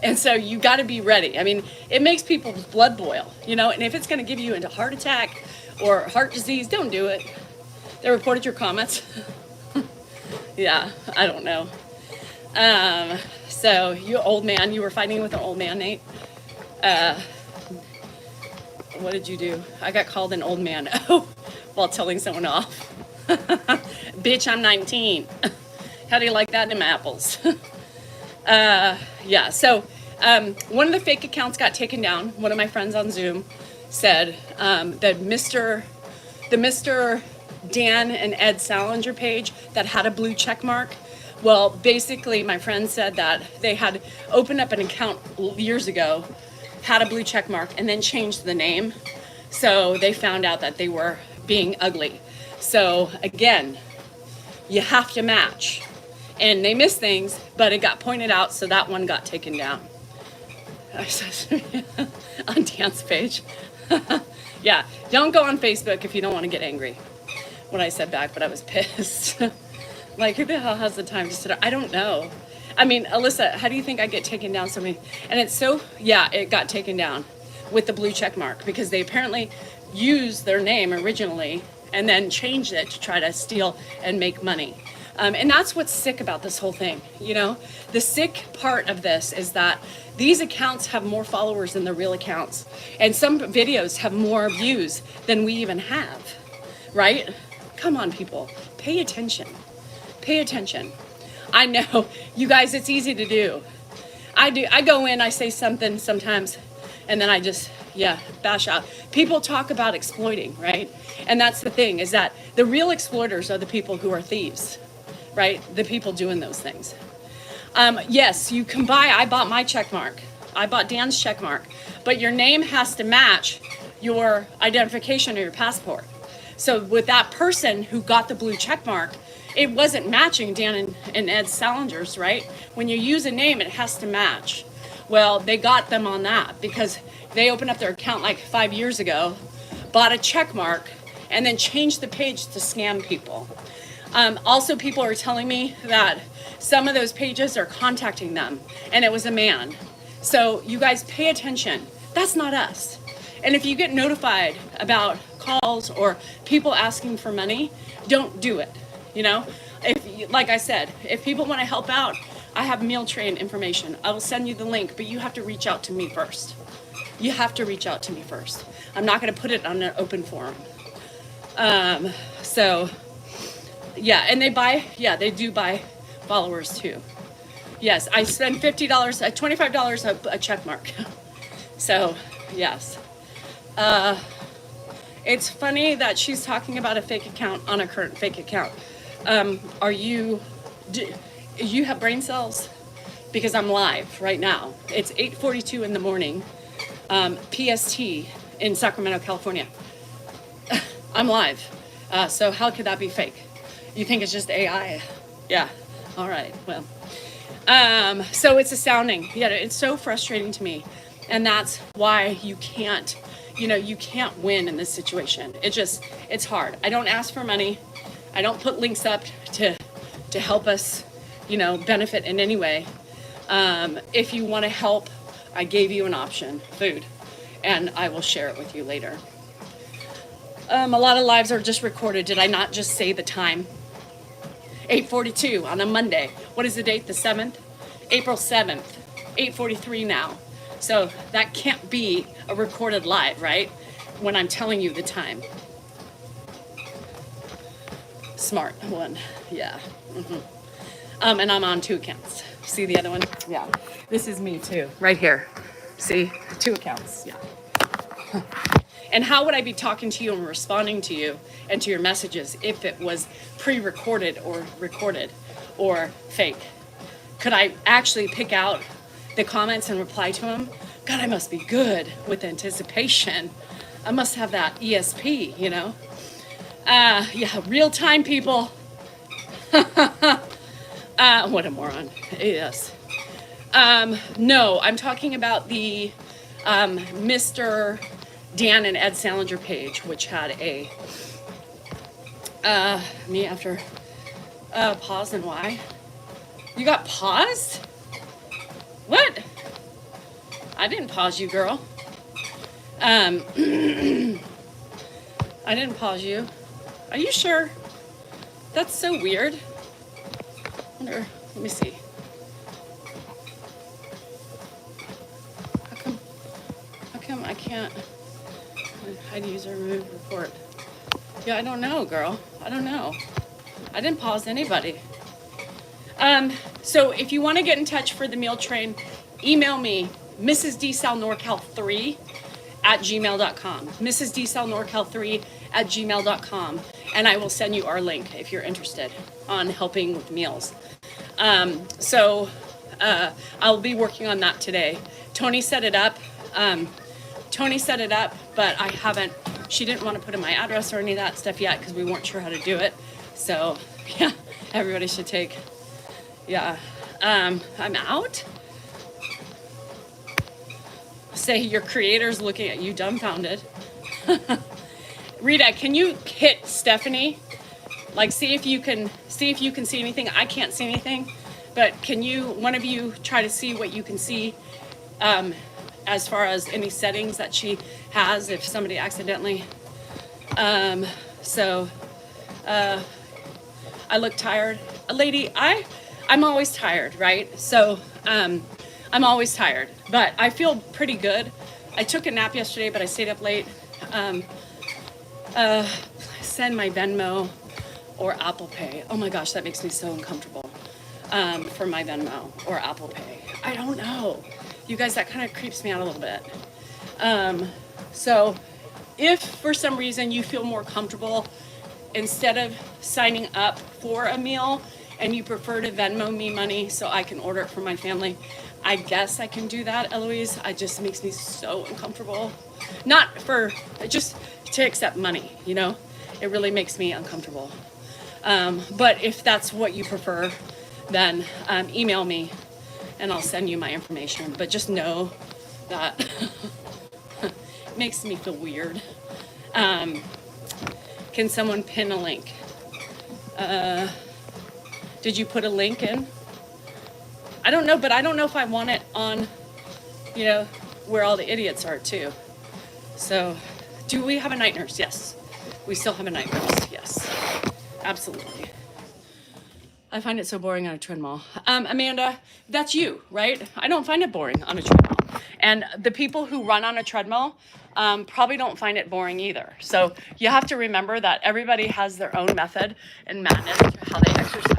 And so you got to be ready. I mean, it makes people's blood boil, you know, and if it's going to give you into heart attack or heart disease, don't do it. They reported your comments. Yeah, I don't know. So you old man, you were fighting with an old man, Nate. What did you do? I got called an old man while telling someone off. Bitch, I'm 19. How do you like that in apples? Yeah, so one of the fake accounts got taken down. One of my friends on Zoom said that the Mr. Dan and Ed Salinger page that had a blue check mark. Well, basically, my friend said that they had opened up an account years ago, had a blue check mark, and then changed the name. So they found out that they were being ugly. So again, you have to match. And they missed things, but it got pointed out, so that one got taken down. On Dan's page. Yeah, don't go on Facebook if you don't want to get angry. What I said back, but I was pissed. Like, who the hell has the time to sit there? I don't know. I mean, Alyssa, how do you think I get taken down so many? And it's so, yeah, it got taken down with the blue check mark, because they apparently used their name originally and then changed it to try to steal and make money. And that's what's sick about this whole thing, you know? The sick part of this is that these accounts have more followers than the real accounts. And some videos have more views than we even have, right? Come on, people, pay attention. Pay attention. I know, you guys, it's easy to do. I go in, I say something sometimes, and then I just, bash out. People talk about exploiting, right? And that's the thing, is that the real exploiters are the people who are thieves, right? The people doing those things. Yes, you can buy, I bought my check mark. I bought Dan's check mark. But your name has to match your identification or your passport. So with that person who got the blue check mark, it wasn't matching Dan and Ed Salinger's, right? When you use a name, it has to match. Well, they got them on that because they opened up their account like 5 years ago, bought a check mark, and then changed the page to scam people. Also, people are telling me that some of those pages are contacting them, and it was a man. So you guys pay attention. That's not us. And if you get notified about calls or people asking for money, don't do it. You know, if, like I said, if people want to help out, I have meal train information. I will send you the link, but you have to reach out to me first. You have to reach out to me first. I'm not going to put it on an open forum. So, yeah, and they do buy followers too. Yes, I spend $50, $25 a check mark. So, yes. It's funny that she's talking about a fake account on a current fake account. Do you have brain cells? Because I'm live right now. It's 8:42 in the morning, PST in Sacramento, California. I'm live. So how could that be fake? You think it's just AI? Yeah. All right. Well, so it's astounding. Yeah, it's so frustrating to me. And that's why you can't win in this situation. It's hard. I don't ask for money. I don't put links up to help us, benefit in any way. If you want to help, I gave you an option, food, and I will share it with you later. A lot of lives are just recorded. Did I not just say the time? 8:42 on a Monday. What is the date? The 7th? April 7th, 8:43 now. So that can't be a recorded live, right? When I'm telling you the time. Smart one, yeah. And I'm on 2 accounts. See the other one? Yeah. This is me too, right here. See, 2 accounts. Yeah. And how would I be talking to you and responding to you and to your messages if it was pre-recorded or recorded or fake? Could I actually pick out the comments and reply to them? God, I must be good with anticipation. I must have that ESP, you know? Yeah, real time, people. What a moron. Yes. No, I'm talking about the Mr. Dan and Ed Salinger page, which had a me after pause and why. You got paused? What? I didn't pause you, girl. I didn't pause you. Are you sure? That's so weird. Wonder, let me see. How come I can't hide user remove report? Yeah, I don't know, girl. I don't know. I didn't pause anybody. So if you want to get in touch for the meal train, email me, mrsdsalnorcal3 at gmail.com. mrsdsalnorcal3 at gmail.com. And I will send you our link if you're interested on helping with meals. I'll be working on that today. Tony set it up. But I haven't, she didn't want to put in my address or any of that stuff yet because we weren't sure how to do it. So yeah, everybody should take, yeah. I'm out. Say your creator's looking at you dumbfounded. Rita, can you hit Stephanie? Like see if you can see anything. I can't see anything, but can you, one of you, try to see what you can see as far as any settings that she has if somebody accidentally. I look tired. Lady, I'm always tired, right? So I'm always tired, but I feel pretty good. I took a nap yesterday, but I stayed up late. Send my Venmo or Apple Pay. Oh my gosh, that makes me so uncomfortable for my Venmo or Apple Pay. I don't know. You guys, that kind of creeps me out a little bit. So if for some reason you feel more comfortable, instead of signing up for a meal and you prefer to Venmo me money so I can order it for my family, I guess I can do that, Eloise. It just makes me so uncomfortable. Not for, just to accept money, you know? It really makes me uncomfortable. But if that's what you prefer, then email me and I'll send you my information. But just know that it makes me feel weird. Can someone pin a link? Did you put a link in? I don't know, but I don't know if I want it on, you know, where all the idiots are too. So, do we have a night nurse? Yes. We still have a night nurse. Yes. Absolutely. I find it so boring on a treadmill. Amanda, that's you, right? I don't find it boring on a treadmill. And the people who run on a treadmill probably don't find it boring either. So you have to remember that everybody has their own method and madness to how they exercise.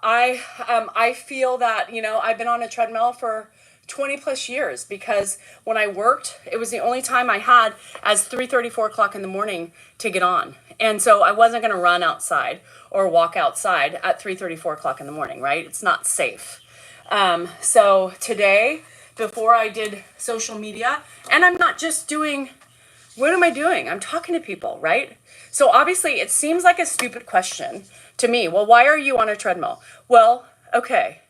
I feel that, you know, I've been on a treadmill for 20 plus years because when I worked, it was the only time I had as 3:30, 4 o'clock in the morning to get on. And so I wasn't going to run outside or walk outside at 3:30, 4 o'clock in the morning, right? It's not safe. So today, before I did social media, and I'm not just doing, what am I doing? I'm talking to people, right? So obviously it seems like a stupid question to me. Well, why are you on a treadmill? Well, okay.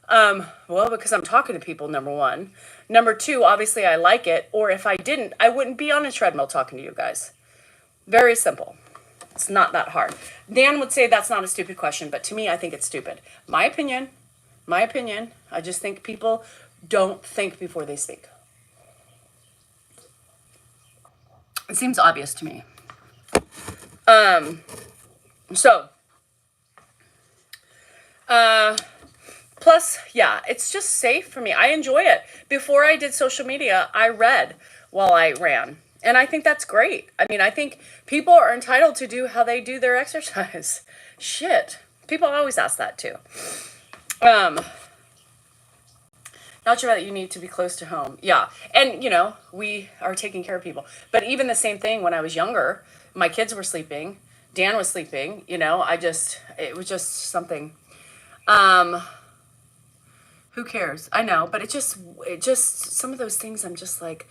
Well, because I'm talking to people, number one. Number two, obviously I like it. Or if I didn't, I wouldn't be on a treadmill talking to you guys. Very simple. It's not that hard. Dan would say that's not a stupid question, but to me, I think it's stupid. My opinion. I just think people don't think before they speak. It seems obvious to me. Plus, yeah, it's just safe for me. I enjoy it. Before I did social media, I read while I ran. And I think that's great. I mean, I think people are entitled to do how they do their exercise. Shit. People always ask that too. Um, Not sure that you need to be close to home. Yeah. And, we are taking care of people. But even the same thing when I was younger, my kids were sleeping. Dan was sleeping. It was just something. Um, who cares? I know. But some of those things I'm just like,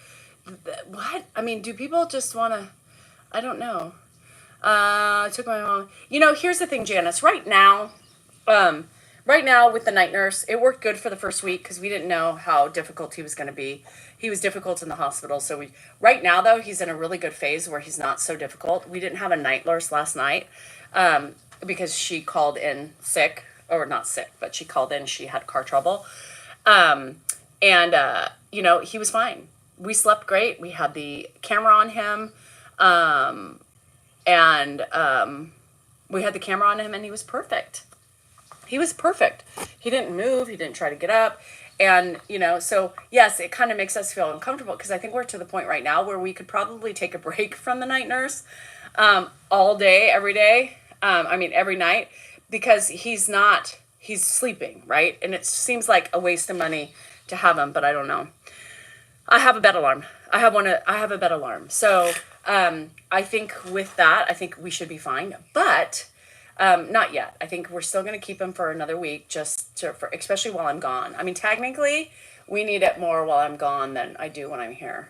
what? I mean, do people just want to, I don't know. I took my mom. Here's the thing, Janice. Right now with the night nurse, it worked good for the first week because we didn't know how difficult he was going to be. He was difficult in the hospital. Right now though, he's in a really good phase where he's not so difficult. We didn't have a night nurse last night because she called in sick, or not sick, but she called in, she had car trouble. He was fine. We slept great. We had the camera on him. We had the camera on him and he was perfect. He was perfect. He didn't move. He didn't try to get up. And, so yes, it kind of makes us feel uncomfortable because I think we're to the point right now where we could probably take a break from the night nurse all day, every day. Every night, because he's sleeping, right? And it seems like a waste of money to have him, but I don't know. I have a bed alarm. I have a bed alarm. So I think with that, I think we should be fine. But not yet. I think we're still going to keep him for another week, especially while I'm gone. I mean, technically, we need it more while I'm gone than I do when I'm here.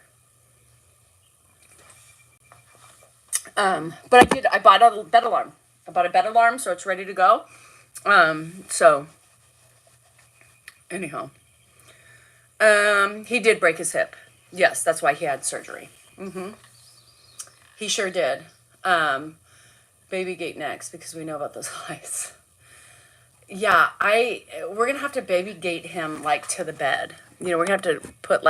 But I bought a bed alarm. So it's ready to go. Anyhow, he did break his hip. Yes, that's why he had surgery. He sure did. Baby gate next because we know about those lies. Yeah, we're gonna have to baby gate him like to the bed. We're gonna have to put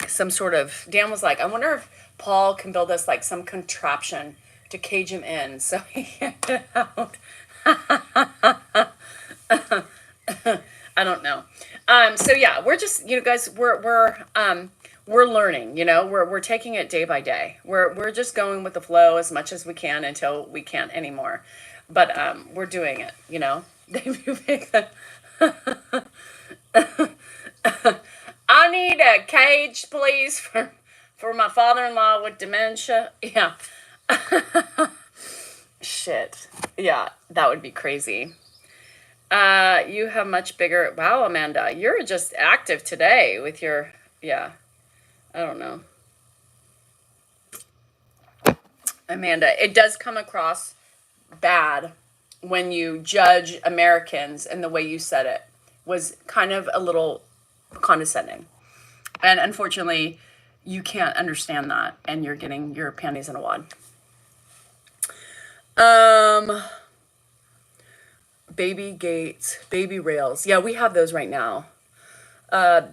some sort of. Dan was like, I wonder if Paul can build us like some contraption to cage him in so he can get out. I don't know. So yeah, we're just, guys, we're learning, we're taking it day by day. We're just going with the flow as much as we can until we can't anymore. But we're doing it, I need a cage, please, for my father-in-law with dementia. Yeah. Shit. Yeah, that would be crazy. You have much bigger. Wow, Amanda, you're just active today with your. Yeah. I don't know. Amanda, it does come across bad when you judge Americans, and the way you said it was kind of a little condescending. And unfortunately, you can't understand that, and you're getting your panties in a wad. Baby gates, baby rails. Yeah, we have those right now.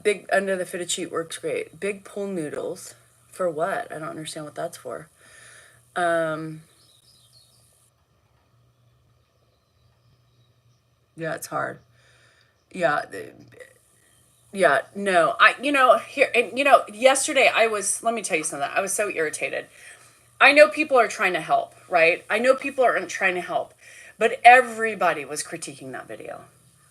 Big under the fitted sheet works great. Big pool noodles. For what? I don't understand what that's for. Yeah, it's hard. Yeah. Yeah, no. Yesterday let me tell you something. I was so irritated. I know people are trying to help, right? I know people are trying to help, but everybody was critiquing that video.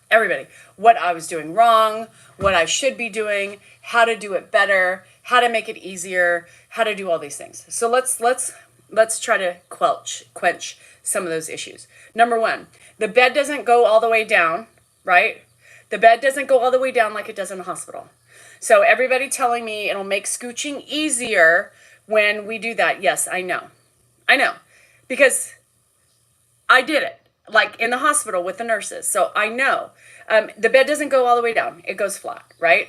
Everybody. What I was doing wrong, what I should be doing, how to do it better, how to make it easier, how to do all these things. So let's try to quench some of those issues. Number one, the bed doesn't go all the way down, right? The bed doesn't go all the way down like it does in the hospital. So everybody telling me it'll make scooching easier when we do that. Yes, I know. Because I did it, like in the hospital with the nurses. So I know. The bed doesn't go all the way down. It goes flat, right?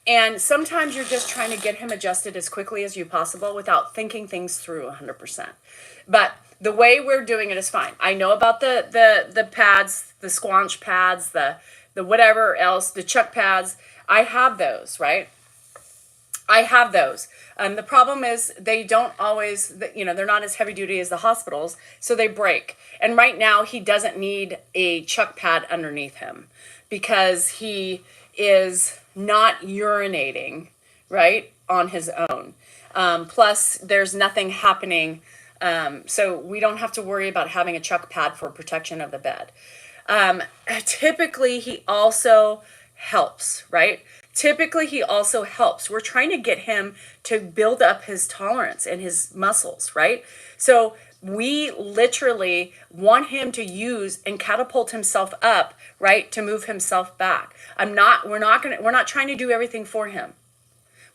And sometimes you're just trying to get him adjusted as quickly as you possible without thinking things through 100%. But the way we're doing it is fine. I know about the pads, the squanch pads, the whatever else, the chuck pads. I have those, right? I have those. The problem is they don't always, they're not as heavy duty as the hospitals, so they break. And right now he doesn't need a chuck pad underneath him because he is not urinating, right, on his own. Plus, there's nothing happening So we don't have to worry about having a chuck pad for protection of the bed. Typically, he also helps, right? Typically, he also helps. We're trying to get him to build up his tolerance and his muscles, right? So we literally want him to use and catapult himself up, right, to move himself back. We're not trying to do everything for him.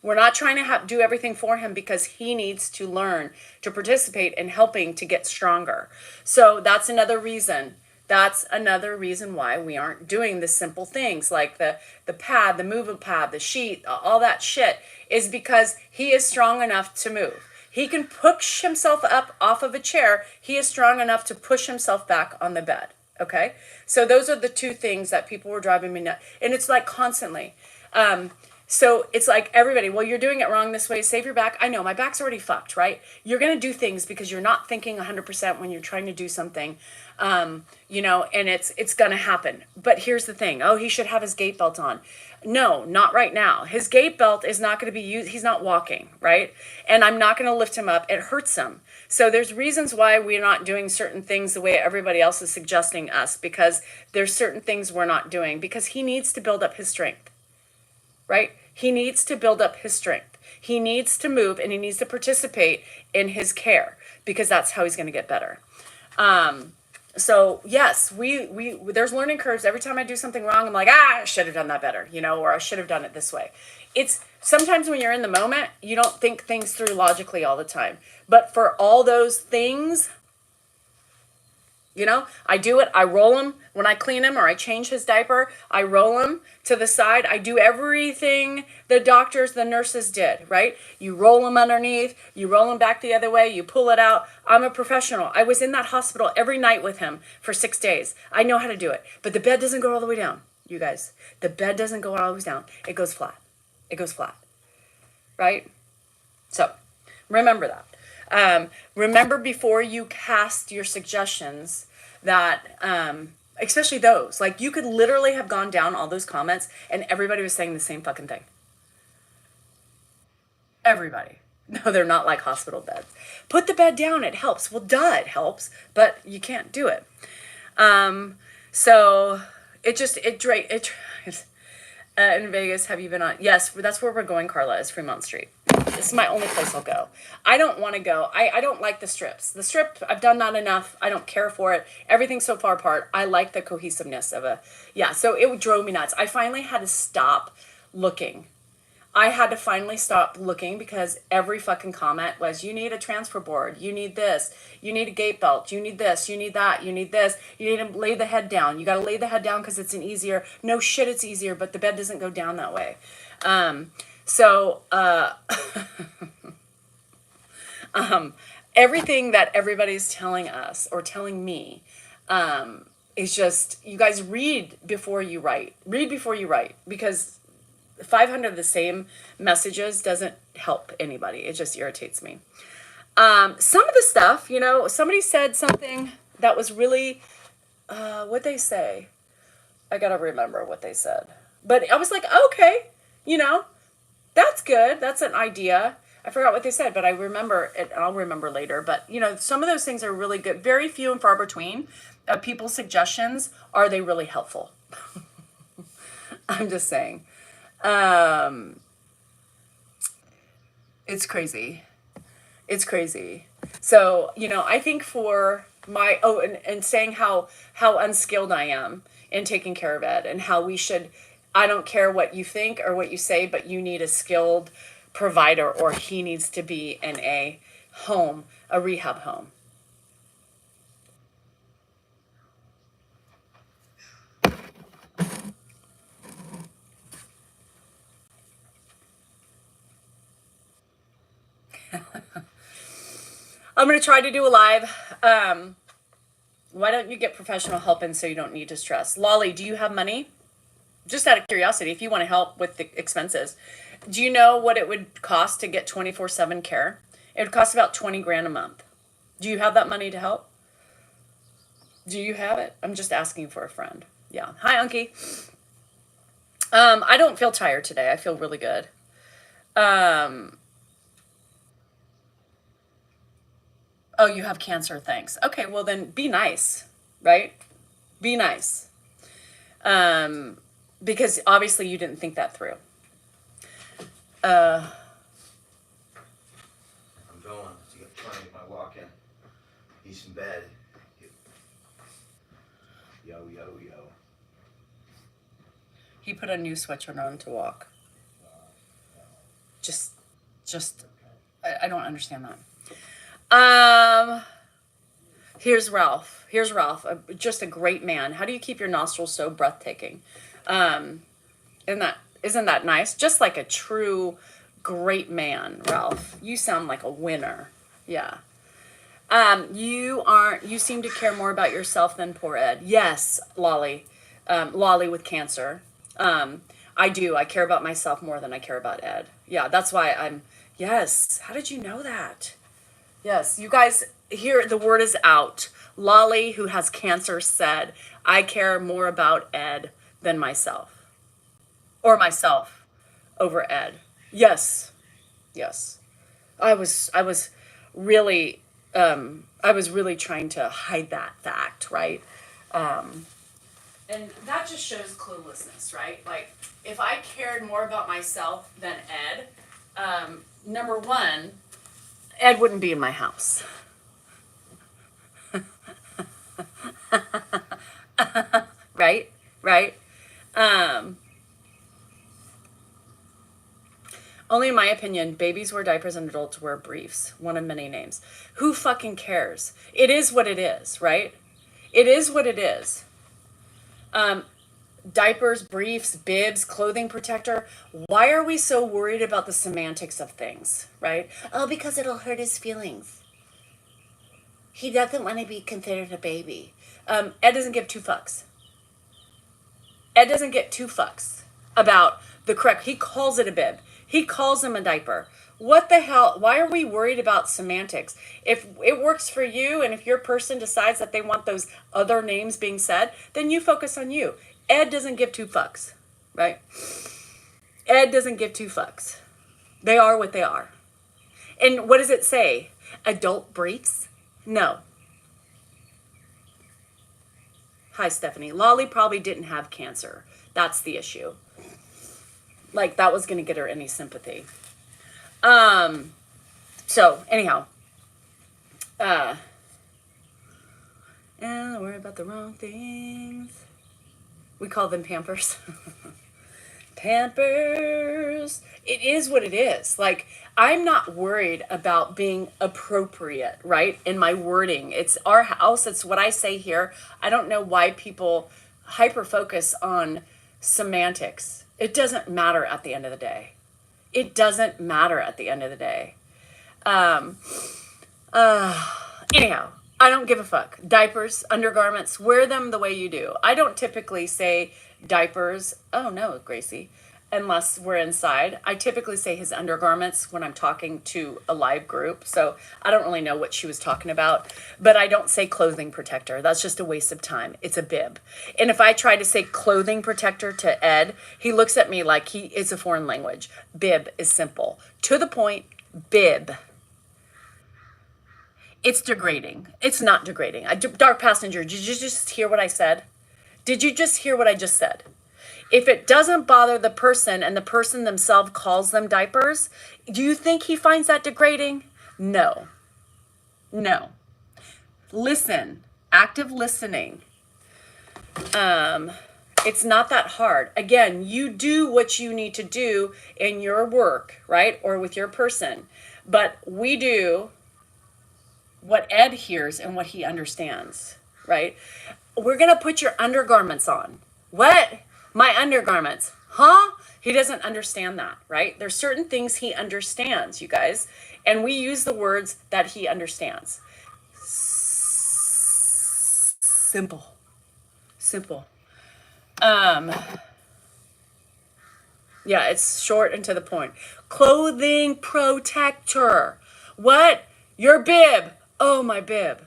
We're not trying to do everything for him because he needs to learn to participate in helping to get stronger. So that's another reason. That's another reason why we aren't doing the simple things like the pad, the movement pad, the sheet, all that shit, is because he is strong enough to move. He can push himself up off of a chair. He is strong enough to push himself back on the bed. Okay? So those are the two things that people were driving me nuts. And it's like constantly. So it's like everybody, well, you're doing it wrong this way. Save your back. I know my back's already fucked, right? You're going to do things because you're not thinking 100% when you're trying to do something, and it's going to happen. But here's the thing. Oh, he should have his gait belt on. No, not right now. His gait belt is not going to be used. He's not walking, right? And I'm not going to lift him up. It hurts him. So there's reasons why we're not doing certain things the way everybody else is suggesting us, because there's certain things we're not doing because he needs to build up his strength. Right? He needs to build up his strength. He needs to move and he needs to participate in his care because that's how he's going to get better. So yes, we there's learning curves. Every time I do something wrong, I'm like, I should have done that better, or I should have done it this way. It's sometimes when you're in the moment, you don't think things through logically all the time. But for all those things, I do it. I roll him when I clean him or I change his diaper. I roll him to the side. I do everything the doctors, the nurses did, right? You roll him underneath. You roll him back the other way. You pull it out. I'm a professional. I was in that hospital every night with him for 6 days. I know how to do it. But the bed doesn't go all the way down, you guys. The bed doesn't go all the way down. It goes flat. It goes flat, right? So remember that. Remember before you cast your suggestions that, especially those, like you could literally have gone down all those comments and everybody was saying the same fucking thing. Everybody. No, they're not like hospital beds. Put the bed down, it helps. Well, duh, it helps, but you can't do it. So in Vegas, have you been on? Yes, that's where we're going, Carla, is Fremont Street. This is my only place I'll go. I don't want to go. I don't like the strips. The strip, I've done that enough. I don't care for it. Everything's so far apart. I like the cohesiveness of so it drove me nuts. I finally had to stop looking. I had to finally stop looking because every fucking comment was, you need a transfer board. You need this. You need a gate belt. You need this. You need that. You need this. You need to lay the head down. You got to lay the head down because it's easier. No shit, it's easier, but the bed doesn't go down that way. Everything that everybody's telling us or telling me is just, you guys read before you write. Read before you write, because 500 of the same messages doesn't help anybody. It just irritates me. Some of the stuff, somebody said something that was really, what'd they say? I gotta remember what they said. But I was like, okay, that's good. That's an idea. I forgot what they said, but I remember it. I'll remember later. But, some of those things are really good. Very few and far between people's suggestions. Are they really helpful? I'm just saying. It's crazy. It's crazy. So, I think for my, and saying how unskilled I am in taking care of Ed and how we should, I don't care what you think or what you say, but you need a skilled provider or he needs to be in a home, a rehab home. I'm going to try to do a live. Why don't you get professional help in so you don't need to stress? Lolly, do you have money? Just out of curiosity, if you want to help with the expenses, do you know what it would cost to get 24/7 care? It would cost about 20 grand a month. Do you have that money to help? Do you have it? I'm just asking for a friend. Yeah. Hi, Unky. I don't feel tired today. I feel really good. Oh, you have cancer, thanks. Okay, well then be nice, right? Be nice. Because obviously you didn't think that through. I'm going to get trying to get my walk in. He's in bed. Yo, yo, yo. He put a new sweatshirt on to walk. Just, I don't understand that. Here's Ralph. Just a great man. How do you keep your nostrils so breathtaking? Isn't that nice? Just like a true great man, Ralph. You sound like a winner. Yeah. You seem to care more about yourself than poor Ed. Yes, Lolly. Lolly with cancer. I do. I care about myself more than I care about Ed. Yeah, that's why yes. How did you know that? Yes, you guys, here, the word is out. Lolly, who has cancer, said, I care more about Ed than myself. Or myself over Ed. Yes. Yes. I was really, I was really trying to hide that fact, right? And that just shows cluelessness, right? Like, if I cared more about myself than Ed, number one, Ed wouldn't be in my house. Right? Right? Only in my opinion, babies wear diapers and adults wear briefs. One of many names. Who fucking cares? It is what it is, right? It is what it is. Diapers, briefs, bibs, clothing protector. Why are we so worried about the semantics of things, right? Oh, because it'll hurt his feelings. He doesn't want to be considered a baby. Ed doesn't give two fucks. Ed doesn't get two fucks about the correct. He calls it a bib. He calls him a diaper. What the hell? Why are we worried about semantics? If it works for you and if your person decides that they want those other names being said, then you focus on you. Ed doesn't give two fucks, right? Ed doesn't give two fucks. They are what they are. And what does it say? Adult briefs? No. Hi, Stephanie. Lolly probably didn't have cancer. That's the issue. Like, that was going to get her any sympathy. So, anyhow. And worry about the wrong things. We call them Pampers. Pampers. It is what it is. Like, I'm not worried about being appropriate, right? In my wording. It's our house. It's what I say here. I don't know why people hyper focus on semantics. It doesn't matter at the end of the day. It doesn't matter at the end of the day. Anyhow, I don't give a fuck. Diapers, undergarments, wear them the way you do. I don't typically say diapers. Oh no, Gracie. Unless we're inside. I typically say his undergarments when I'm talking to a live group. So I don't really know what she was talking about. But I don't say clothing protector. That's just a waste of time. It's a bib. And if I try to say clothing protector to Ed, he looks at me like it's a foreign language. Bib is simple. To the point, bib. It's degrading. It's not degrading. Dark passenger, did you just hear what I said? Did you just hear what I just said? If it doesn't bother the person and the person themselves calls them diapers, do you think he finds that degrading? No. No. Listen. Active listening. It's not that hard. Again, you do what you need to do in your work, right? Or with your person. But we do what Ed hears and what he understands, right? We're going to put your undergarments on. What? My undergarments. Huh? He doesn't understand that, right? There's certain things he understands, you guys. And we use the words that he understands. Simple. Simple. Yeah, it's short and to the point. Clothing protector. What? Your bib. Oh, my bib.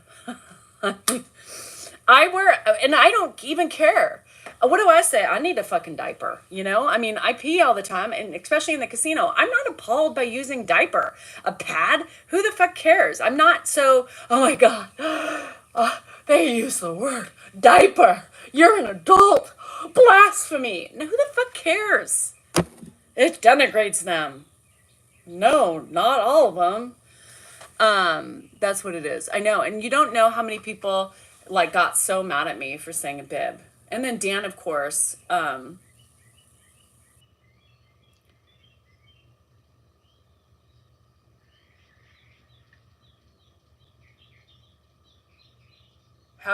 I wear, and I don't even care. What do I say? I need a fucking diaper. You know, I mean, I pee all the time, and especially in the casino. I'm not appalled by using diaper. A pad? Who the fuck cares? I'm not so, oh my God. They use the word diaper. You're an adult. Blasphemy. Now, who the fuck cares? It denigrates them. No, not all of them. That's what it is. I know. And you don't know how many people like got so mad at me for saying a bib. And then Dan, of course, how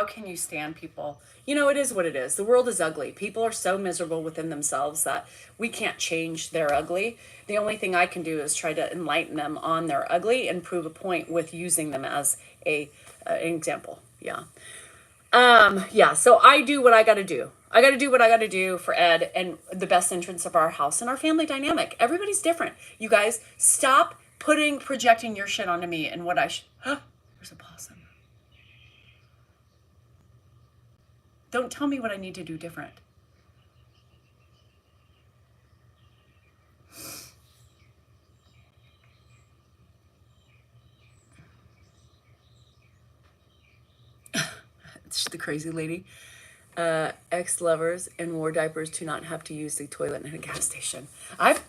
can you stand people? You know, it is what it is. The world is ugly. People are so miserable within themselves that we can't change their ugly. The only thing I can do is try to enlighten them on their ugly and prove a point with using them as an example. Yeah. Yeah, so I do what I got to do. I got to do what I got to do for Ed and the best entrance of our house and our family dynamic. Everybody's different. You guys, stop projecting your shit onto me and what I should. Huh? There's a possum. Don't tell me what I need to do different. It's the crazy lady. Ex-lovers and wore diapers to not have to use the toilet in a gas station. I've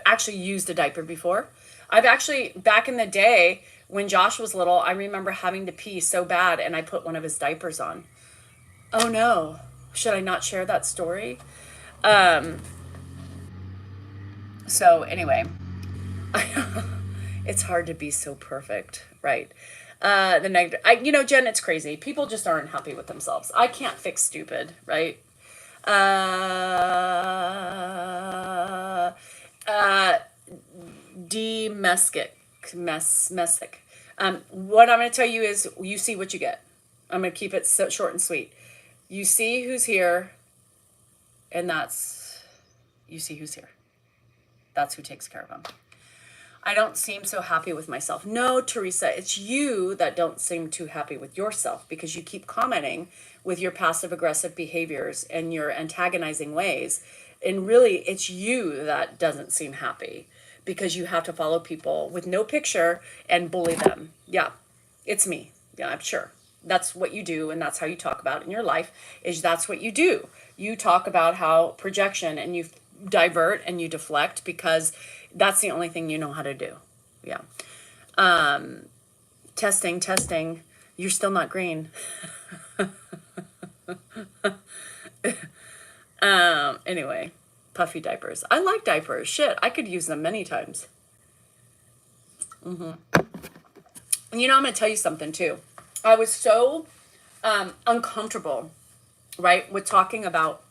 actually used a diaper before. I've actually, back in the day when Josh was little, I remember having to pee so bad and I put one of his diapers on. Oh no, should I not share that story? So anyway, it's hard to be so perfect, right? The negative, Jen, it's crazy. People just aren't happy with themselves. I can't fix stupid, right? Domestic. What I'm going to tell you is you see what you get. I'm going to keep it so short and sweet. You see who's here, and you see who's here. That's who takes care of them. I don't seem so happy with myself. No, Teresa, it's you that don't seem too happy with yourself because you keep commenting with your passive aggressive behaviors and your antagonizing ways. And really, it's you that doesn't seem happy because you have to follow people with no picture and bully them. Yeah, it's me. Yeah, I'm sure. That's what you do, and that's how you talk about it in your life, is that's what you do. You talk about how projection, and you divert and you deflect because that's the only thing you know how to do. Yeah. Testing. You're still not green. Anyway, puffy diapers. I like diapers. Shit, I could use them many times. And I'm going to tell you something too. I was so uncomfortable, right, with talking about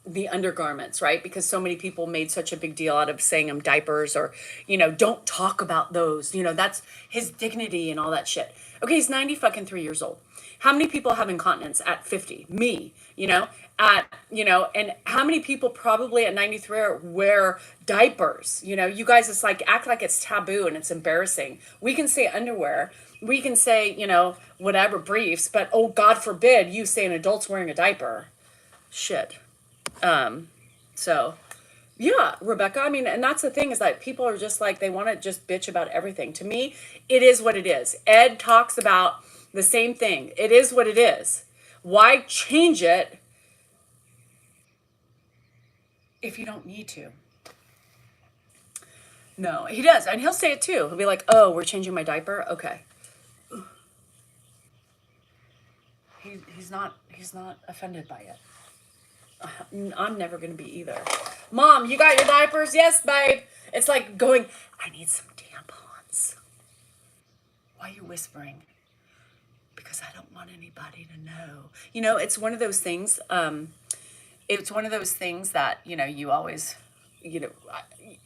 the undergarments, right? Because so many people made such a big deal out of saying I'm diapers or, don't talk about those. That's his dignity and all that shit. Okay, he's 93 years old. How many people have incontinence at 50? Me, and how many people probably at 93 wear diapers? You guys, it's like, act like it's taboo and it's embarrassing. We can say underwear. We can say, whatever, briefs, but oh, God forbid you say an adult's wearing a diaper. Shit. So, yeah, Rebecca, I mean, and that's the thing is that people are just like, they want to just bitch about everything. To me, it is what it is. Ed talks about the same thing. It is what it is. Why change it if you don't need to? No, he does. And he'll say it too. He'll be like, oh, we're changing my diaper? Okay. He's not offended by it. I'm never going to be either. Mom, you got your diapers? Yes, babe. It's like going, I need some tampons. Why are you whispering? Because I don't want anybody to know. It's one of those things. It's one of those things that, you always,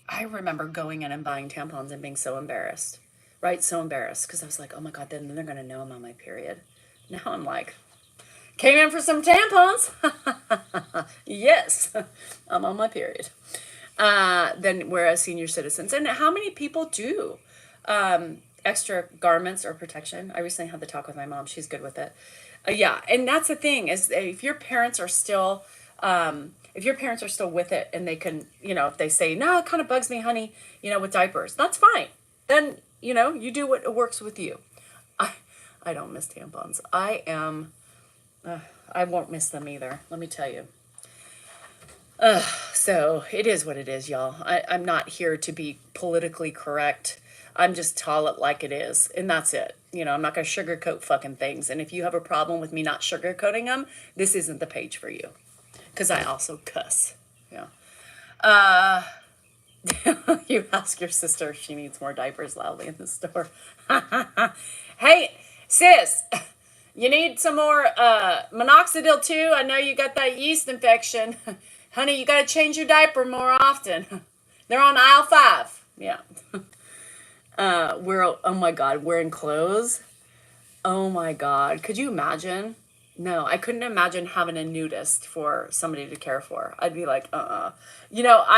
I remember going in and buying tampons and being so embarrassed, right? So embarrassed because I was like, oh my God, then they're going to know I'm on my period. Now I'm like, came in for some tampons. Yes, I'm on my period. Then whereas senior citizens, and how many people do? extra garments or protection. I recently had the talk with my mom. She's good with it. Yeah, and that's the thing is if your parents are still with it and they can, if they say, no, it kind of bugs me, honey, with diapers, that's fine. Then, you do what works with you. I don't miss tampons. I won't miss them either. Let me tell you. So it is what it is, y'all. I'm not here to be politically correct. I'm just tell it like it is, and that's it. I'm not going to sugarcoat fucking things. And if you have a problem with me not sugarcoating them, this isn't the page for you. Because I also cuss. Yeah. You ask your sister if she needs more diapers loudly in the store. Hey, sis, you need some more minoxidil too? I know you got that yeast infection. Honey, you got to change your diaper more often. They're on aisle 5. Yeah. Oh my God, wearing clothes. Oh my God. Could you imagine? No, I couldn't imagine having a nudist for somebody to care for. I'd be like, I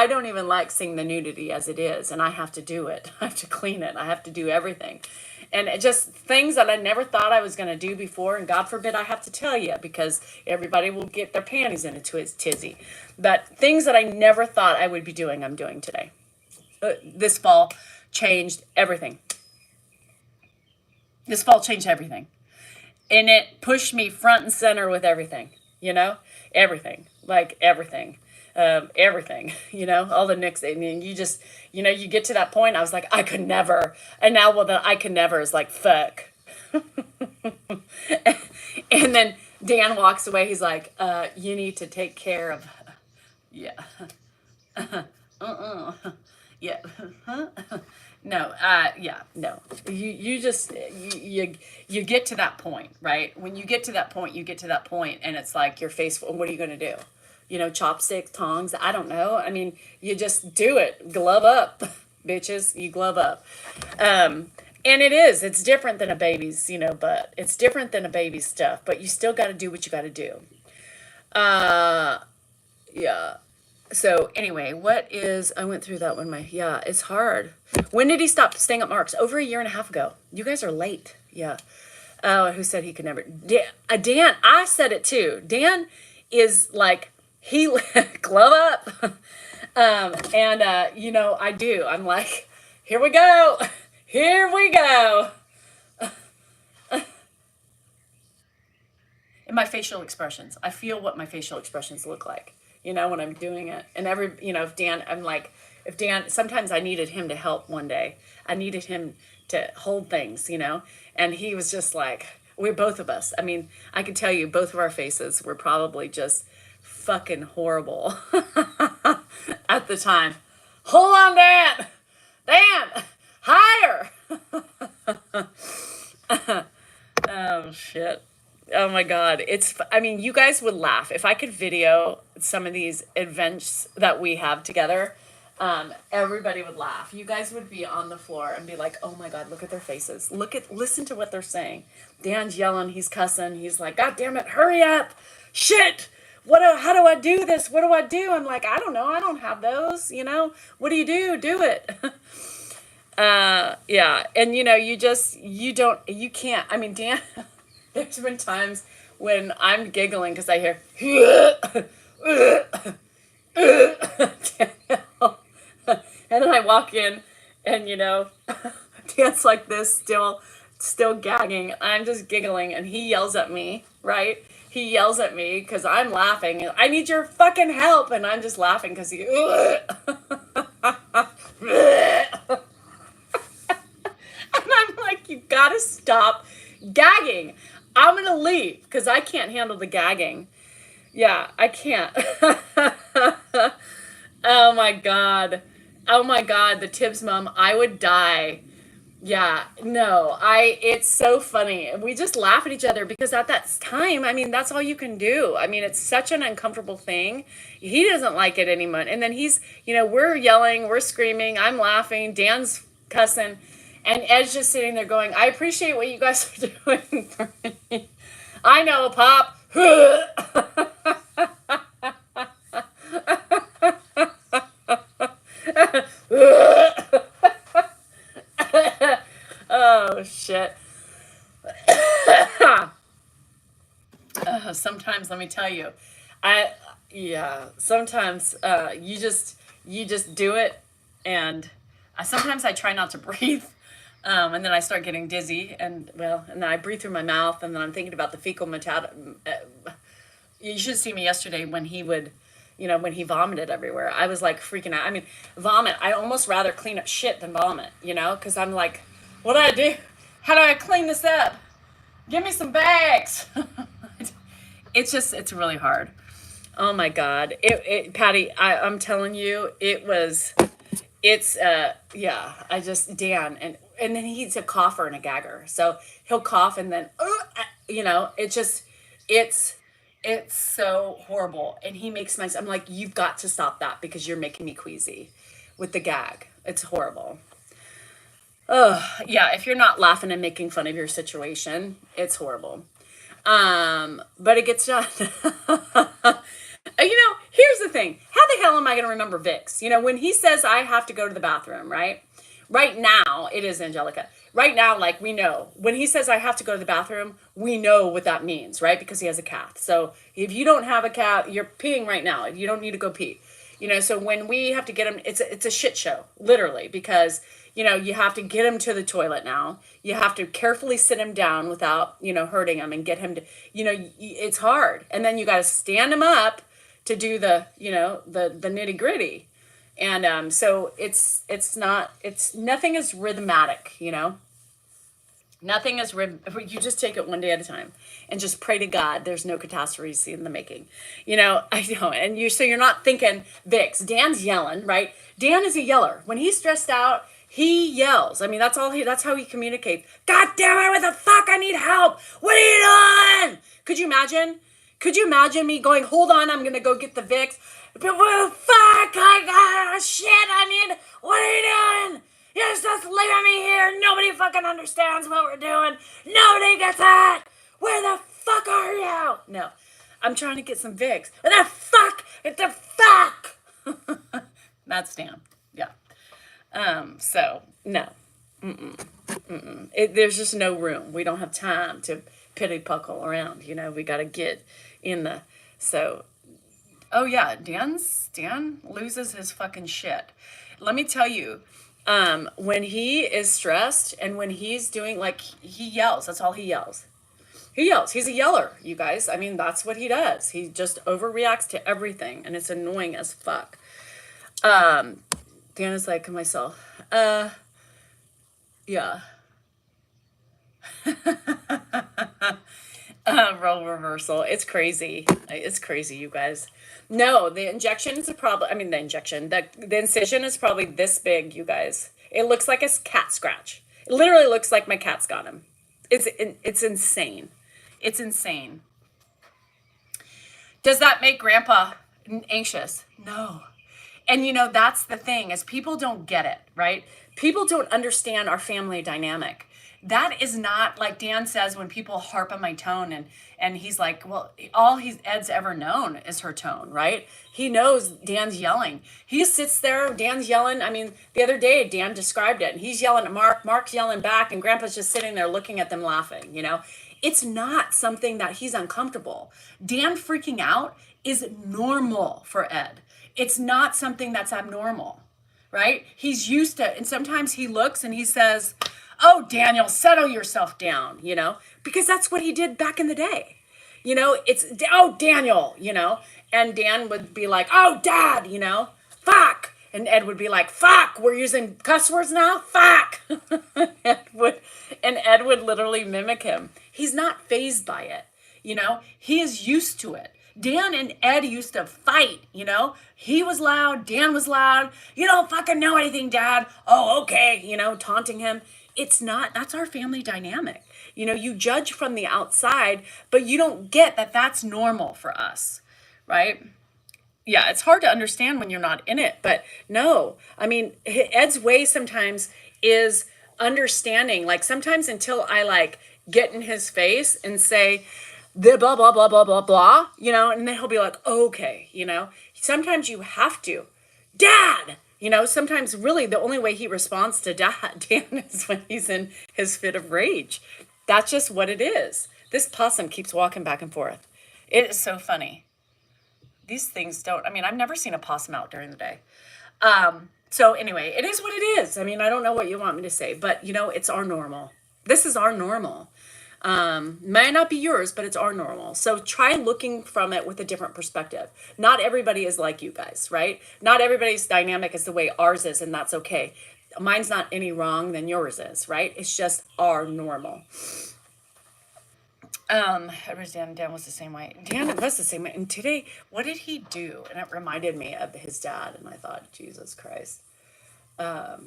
don't even like seeing the nudity as it is, and I have to do it. I have to clean it. I have to do everything. And it just things that I never thought I was going to do before, and God forbid I have to tell you, because everybody will get their panties in a tizzy. But things that I never thought I would be doing, I'm doing today. This fall changed everything. This fall changed everything. And it pushed me front and center with everything, everything, like everything, everything, all the nicks. I mean, you just, you get to that point. I was like, I could never. And now, well, the I could never is like, fuck. And then Dan walks away. He's like, you need to take care of, yeah. Yeah. No, yeah, no. You just, you get to that point, right? When you get to that point, and it's like your face, what are you going to do? Chopsticks, tongs, I don't know. I mean, you just do it. Glove up, bitches. You glove up. And it's different than a baby's, butt. It's different than a baby's stuff, but you still got to do what you got to do. Yeah. So anyway, I went through that one. It's hard. When did he stop staying at Mark's? Over a year and a half ago. You guys are late. Yeah. Who said he could never? Dan, I said it too. Dan is like, he glove up. I do. I'm like, here we go. Here we go. And my facial expressions. I feel what my facial expressions look like. When I'm doing it. And if Dan, sometimes I needed him to help one day. I needed him to hold things, and he was just like, both of us. I mean, I can tell you both of our faces were probably just fucking horrible at the time. Hold on, Dan! Dan! Higher! Oh, shit. Oh my God. You guys would laugh. If I could video some of these events that we have together, everybody would laugh. You guys would be on the floor and be like, oh my God, look at their faces. Listen to what they're saying. Dan's yelling, he's cussing. He's like, God damn it, hurry up. Shit. How do I do this? What do I do? I'm like, I don't know. I don't have those, What do you do? Do it. Yeah. And you can't, Dan, there's been times when I'm giggling because I hear, and then I walk in and, Dan's like this, still gagging. I'm just giggling and he yells at me, right? He yells at me because I'm laughing. I need your fucking help. And I'm just laughing because he, and I'm like, you gotta stop gagging. I'm gonna leave because I can't handle the gagging. Yeah, I can't. Oh my God. The Tibbs mom, I would die. Yeah, no, it's so funny. We just laugh at each other because at that time, that's all you can do. It's such an uncomfortable thing. He doesn't like it anymore. And then he's, we're yelling, we're screaming, I'm laughing, Dan's cussing, and Ed's just sitting there going, I appreciate what you guys are doing for me. I know, Pop. Sometimes, let me tell you, I yeah. Sometimes you just do it, and sometimes I try not to breathe, and then I start getting dizzy, and well, and then I breathe through my mouth, and then I'm thinking about the fecal matter. You should see me yesterday when he would, when he vomited everywhere. I was like freaking out. I mean, vomit. I almost rather clean up shit than vomit, because I'm like, what do I do? How do I clean this up? Give me some bags. It's really hard. Oh my God. Patty, I'm telling you, yeah, Dan, and then he's a cougher and a gagger. So he'll cough and then, it's, it's so horrible. And he makes I'm like, you've got to stop that because you're making me queasy with the gag. It's horrible. Oh, yeah, if you're not laughing and making fun of your situation, it's horrible. But it gets done. Here's the thing. How the hell am I going to remember Vicks? When he says I have to go to the bathroom, right? Right now, it is Angelica. Right now, like, we know. When he says I have to go to the bathroom, we know what that means, right? Because he has a cath. So if you don't have a cath, you're peeing right now. You don't need to go pee. So when we have to get him, it's a shit show, literally, because, you have to get him to the toilet now. You have to carefully sit him down without, hurting him and get him to, it's hard. And then you got to stand him up to do the, the nitty gritty. And so nothing is rhythmatic, Nothing is you just take it one day at a time and just pray to God there's no catastrophes in the making. I know. And so you're not thinking Vicks. Dan's yelling, right? Dan is a yeller. When he's stressed out, he yells. I mean, that's how he communicates. God damn it, what the fuck? I need help. What are you doing? Could you imagine? Could you imagine me going, hold on, I'm going to go get the Vicks. But what the fuck? Shit, what are you doing? You're just leaving me here. Nobody fucking understands what we're doing. Nobody gets it. Where the fuck are you? No, I'm trying to get some Vicks. What the fuck? What the fuck? That's Dan. Yeah. So, no. There's just no room. We don't have time to pity puckle around. We got to get in the... So, oh yeah, Dan loses his fucking shit. Let me tell you, when he is stressed and when he's doing, like, he yells. That's all he yells. He yells. He's a yeller, you guys. I mean, that's what he does. He just overreacts to everything, and it's annoying as fuck. Dan is like myself. Yeah. Role reversal. It's crazy. It's crazy, you guys. No, the injection is a problem. I mean, the incision is probably this big, you guys. It looks like a cat scratch. It literally looks like my cat's got him. It's insane. It's insane. Does that make Grandpa anxious? No. And that's the thing, is people don't get it, right? People don't understand our family dynamic. That is not, like Dan says, when people harp on my tone and he's like, well, all Ed's ever known is her tone, right? He knows Dan's yelling. He sits there, Dan's yelling. I mean, the other day, Dan described it, and he's yelling at Mark's yelling back, and Grandpa's just sitting there looking at them laughing, It's not something that he's uncomfortable. Dan freaking out is normal for Ed. It's not something that's abnormal, right? He's used to, and sometimes he looks and he says, oh, Daniel, settle yourself down, because that's what he did back in the day. It's, oh, Daniel, and Dan would be like, oh, Dad, fuck. And Ed would be like, fuck, we're using cuss words now? Fuck. Ed would literally mimic him. He's not fazed by it. He is used to it. Dan and Ed used to fight, He was loud, Dan was loud. You don't fucking know anything, Dad. Oh, okay, taunting him. It's not, that's our family dynamic. You judge from the outside, but you don't get that that's normal for us, right? Yeah, it's hard to understand when you're not in it, but no. I mean, Ed's way sometimes is understanding, like sometimes until I like get in his face and say, the blah, blah, blah, blah, blah, blah, and then he'll be like, okay, sometimes you have to, Dad, sometimes really the only way he responds to Dan is when he's in his fit of rage. That's just what it is. This possum keeps walking back and forth. It is so funny. These things don't, I mean, I've never seen a possum out during the day. So anyway, it is what it is. I mean, I don't know what you want me to say, but you know, it's our normal. This is our normal. Might not be yours, but it's our normal. So try looking from it with a different perspective. Not everybody is like you guys, right? Not everybody's dynamic is the way ours is, and that's okay. Mine's not any wrong than yours is, right? It's just our normal. Dan was the same way. Dan was the same way. And today, what did he do? And it reminded me of his dad. And I thought, Jesus Christ. I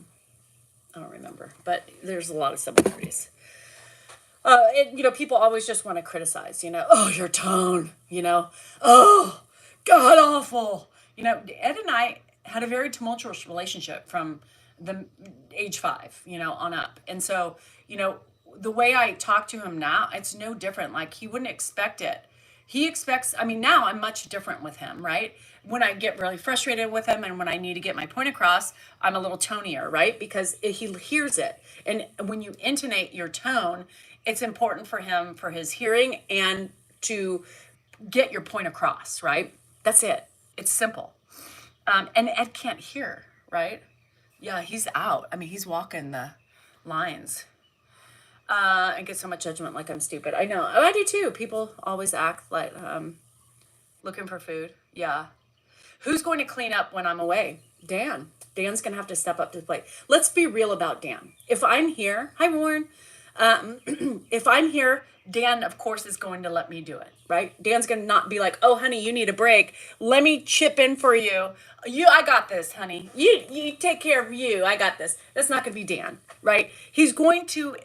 don't remember. But there's a lot of similarities. You know, people always just want to criticize, you know, oh, your tone, you know, oh, God awful. You know, Ed and I had a very tumultuous relationship from the age 5, you know, on up. And so, you know, the way I talk to him now, it's no different. Like, he wouldn't expect it. He expects, I mean, now I'm much different with him, right? When I get really frustrated with him and when I need to get my point across, I'm a little tonier, right? Because he hears it. And when you intonate your tone, it's important for him, for his hearing, and to get your point across, right? That's it. It's simple. And Ed can't hear, right? Yeah, he's out. I mean, he's walking the lines. And get so much judgment like I'm stupid. I know. Oh, I do too. People always act like looking for food. Yeah. Who's going to clean up when I'm away? Dan. Dan's going to have to step up to the plate. Let's be real about Dan. If I'm here, hi, Warren. If I'm here, Dan, of course, is going to let me do it, right? Dan's going to not be like, oh, honey, you need a break. Let me chip in for you. I got this, honey. You take care of you. I got this. That's not going to be Dan, right? He's going to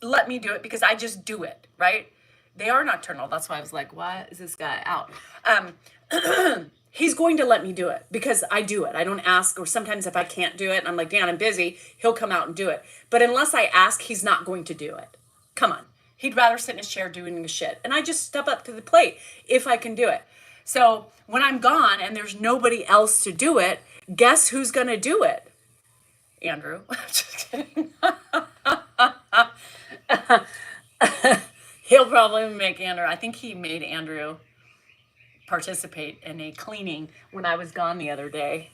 let me do it because I just do it, right? They are nocturnal. That's why I was like, why is this guy out? He's going to let me do it because I do it. I don't ask, or sometimes if I can't do it and I'm like, Dan, I'm busy, he'll come out and do it. But unless I ask, he's not going to do it. Come on. He'd rather sit in his chair doing the shit. And I just step up to the plate if I can do it. So when I'm gone and there's nobody else to do it, guess who's going to do it? Andrew. Just kidding. He'll probably make Andrew. I think he made Andrew participate in a cleaning when I was gone the other day.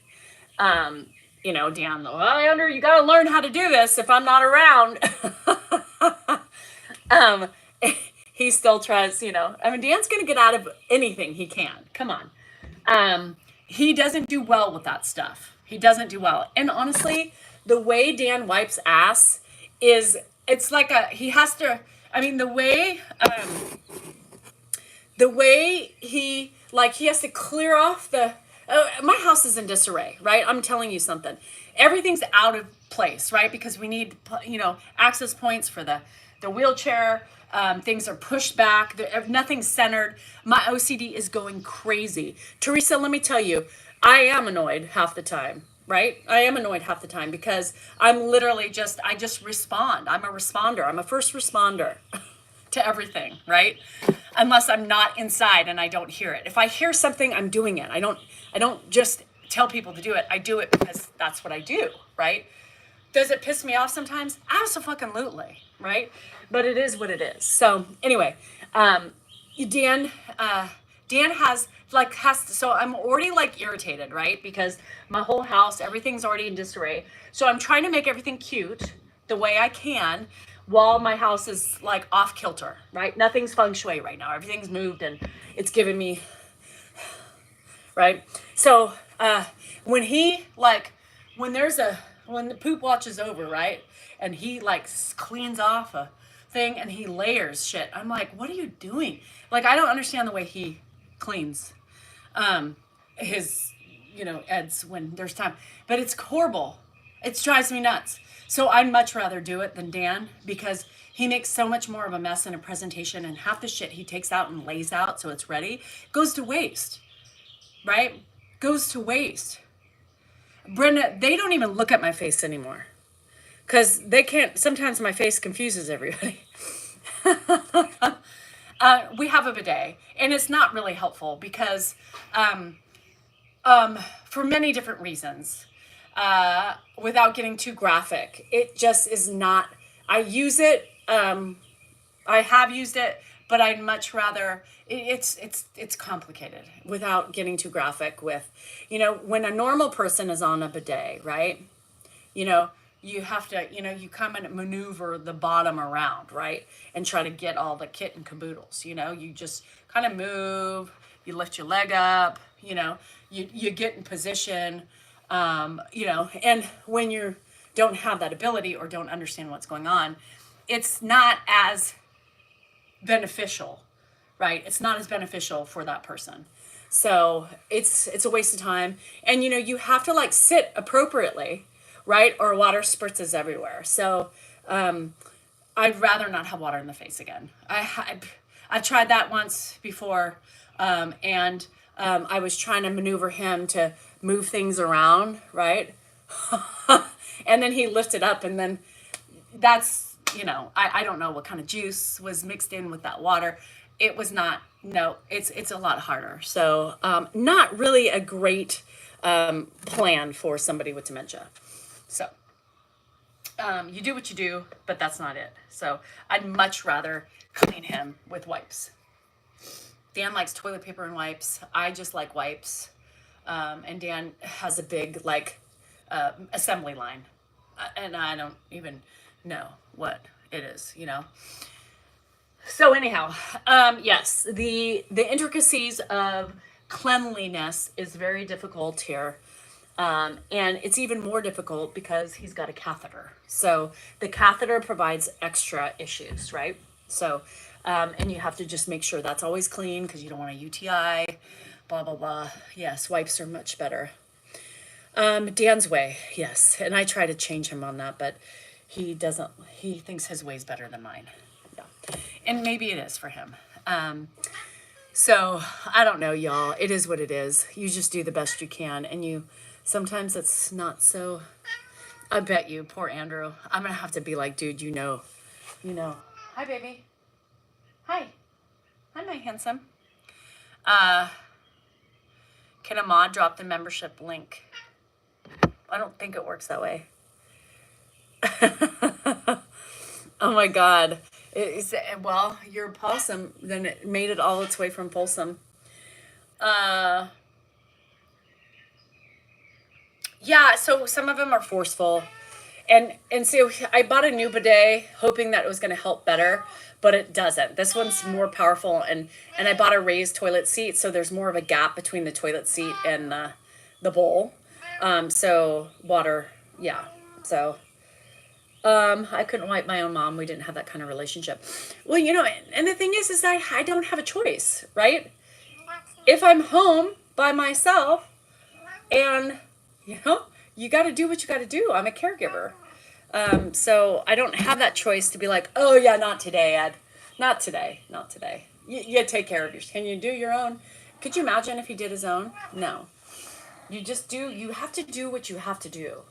You know, Dan, well, Andrew, you got to learn how to do this if I'm not around. He still tries, you know. I mean, Dan's going to get out of anything he can. Come on. He doesn't do well with that stuff. He doesn't do well. And honestly, the way Dan wipes ass is, it's like he has to, I mean, the way he has to clear off my house is in disarray, right? I'm telling you something. Everything's out of place, right? Because we need, you know, access points for the wheelchair. Things are pushed back. Nothing's centered. My OCD is going crazy. Teresa, let me tell you, I am annoyed half the time. Right? I am annoyed half the time because I'm literally I just respond. I'm a responder. I'm a first responder to everything, right? Unless I'm not inside and I don't hear it. If I hear something, I'm doing it. I don't just tell people to do it. I do it because that's what I do, right? Does it piss me off sometimes? Absolutely, right? But it is what it is. So anyway, Dan has so I'm already like irritated, right? Because my whole house, everything's already in disarray. So I'm trying to make everything cute the way I can while my house is like off kilter, right? Nothing's feng shui right now. Everything's moved and it's giving me, right? So when the poop watch is over, right? And he like cleans off a thing and he layers shit. I'm like, what are you doing? Like, I don't understand the way he cleans his, you know, Ed's when there's time, but it's horrible. It drives me nuts. So I'd much rather do it than Dan because he makes so much more of a mess in a presentation, and half the shit he takes out and lays out so it's ready goes to waste, right? Goes to waste. Brenda, they don't even look at my face anymore because they can't. Sometimes my face confuses everybody. We have a bidet, and it's not really helpful because for many different reasons. Without getting too graphic, it just is not. I use it. I have used it, but I'd much rather, it's complicated without getting too graphic with, when a normal person is on a bidet, right? You know, you have to, you come and maneuver the bottom around, right? And try to get all the kit and caboodles, you just kind of move, you lift your leg up, you get in position, and when you don't have that ability or don't understand what's going on, it's not as beneficial, right? It's not as beneficial for that person. So it's a waste of time. And you have to like sit appropriately, right? Or water spritzes everywhere. So I'd rather not have water in the face again. I've tried that once before, and I was trying to maneuver him to move things around, right? And then he lifted up, and then that's, I don't know what kind of juice was mixed in with that water. It was not, no, it's a lot harder. So not really a great plan for somebody with dementia. So you do what you do, but that's not it. So I'd much rather clean him with wipes. Dan likes toilet paper and wipes. I just like wipes. And Dan has a big assembly line. And I don't even know what it is, So anyhow, yes, the intricacies of cleanliness is very difficult here. And it's even more difficult because he's got a catheter. So the catheter provides extra issues, right? So, and you have to just make sure that's always clean because you don't want a UTI, blah, blah, blah. Yes, wipes are much better. Dan's way, yes. And I try to change him on that, but he thinks his way's better than mine. Yeah. And maybe it is for him. So I don't know, y'all. It is what it is. You just do the best you can. And sometimes it's not so, I bet you, poor Andrew. I'm going to have to be like, dude, you know. Hi, baby. Hi. Hi, my handsome. Can a mod drop the membership link? I don't think it works that way. Oh my God. Well, you're Possum. Then it made it all its way from Folsom. Yeah, so some of them are forceful. And so I bought a new bidet hoping that it was going to help better, but it doesn't. This one's more powerful, and I bought a raised toilet seat, so there's more of a gap between the toilet seat and the bowl. So water, yeah. So I couldn't wipe my own mom. We didn't have that kind of relationship. Well, and the thing is that I don't have a choice, right? If I'm home by myself, and you got to do what you got to do. I'm a caregiver. So I don't have that choice to be like, oh yeah, not today, Ed. Not today. You take care of yours. Can you do your own? Could you imagine if he did his own? No. You have to do what you have to do,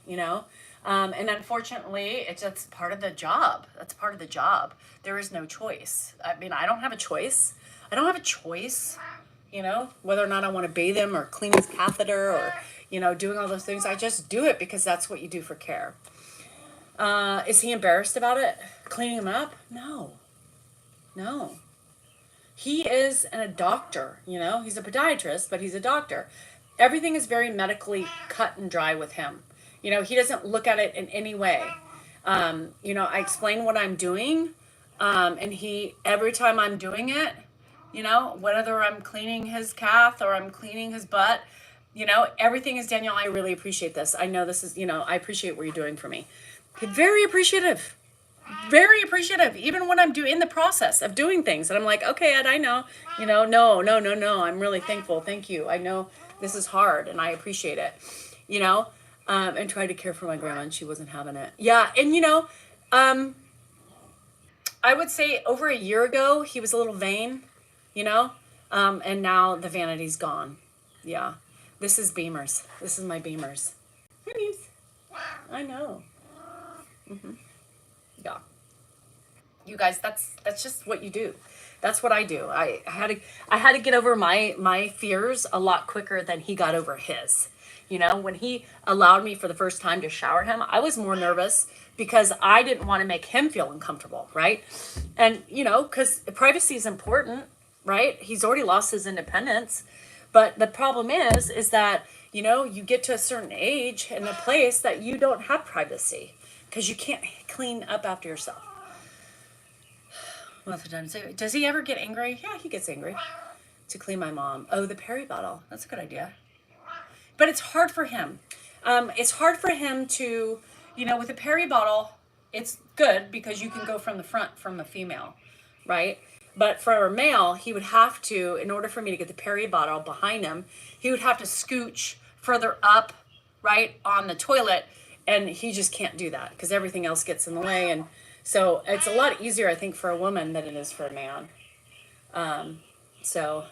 and unfortunately, that's part of the job. That's part of the job. There is no choice. I mean, I don't have a choice. Whether or not I want to bathe him or clean his catheter or, doing all those things. I just do it because that's what you do for care. Is he embarrassed about it? Cleaning him up? No. He is a doctor, he's a podiatrist, but he's a doctor. Everything is very medically cut and dry with him. He doesn't look at it in any way. I explain what I'm doing, and every time I'm doing it, whether I'm cleaning his cath or I'm cleaning his butt, everything is, Danielle, I really appreciate this. I know this is, I appreciate what you're doing for me. Very appreciative. Very appreciative. Even when I'm in the process of doing things and I'm like, okay, Ed, I know, no. I'm really thankful. Thank you. I know this is hard and I appreciate it, and tried to care for my grandma and she wasn't having it. Yeah. And, I would say over a year ago, he was a little vain, and now the vanity's gone. Yeah. This is Beamers. This is my Beamers. Honeys. I know. Mm-hmm. Yeah. You guys, that's just what you do. That's what I do. I had to get over my fears a lot quicker than he got over his. You know, when he allowed me for the first time to shower him, I was more nervous because I didn't want to make him feel uncomfortable, right? And, you know, because privacy is important, right? He's already lost his independence. But the problem is that, you know, you get to a certain age and a place that you don't have privacy because you can't clean up after yourself. Well, does he ever get angry? Yeah, he gets angry. To clean my mom. Oh, the Perry bottle. That's a good idea. But it's hard for him. It's hard for him to, you know, with a Perry bottle, it's good because you can go from the front from a female, right? But for a male, he would have to, in order for me to get the Perry bottle behind him, he would have to scooch further up, right, on the toilet. And he just can't do that because everything else gets in the way. And so it's a lot easier, I think, for a woman than it is for a man. So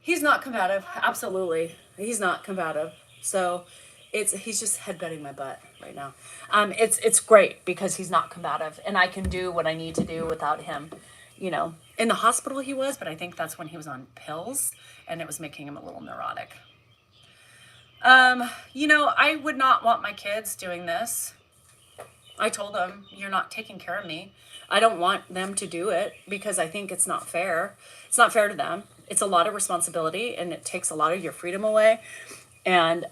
he's not combative. Absolutely. He's not combative. So he's just headbutting my butt right now. It's great because he's not combative and I can do what I need to do without him. You know, in the hospital he was, but I think that's when he was on pills and it was making him a little neurotic. You know, I would not want my kids doing this. I told them, you're not taking care of me. I don't want them to do it because I think it's not fair. It's not fair to them. It's a lot of responsibility and it takes a lot of your freedom away. And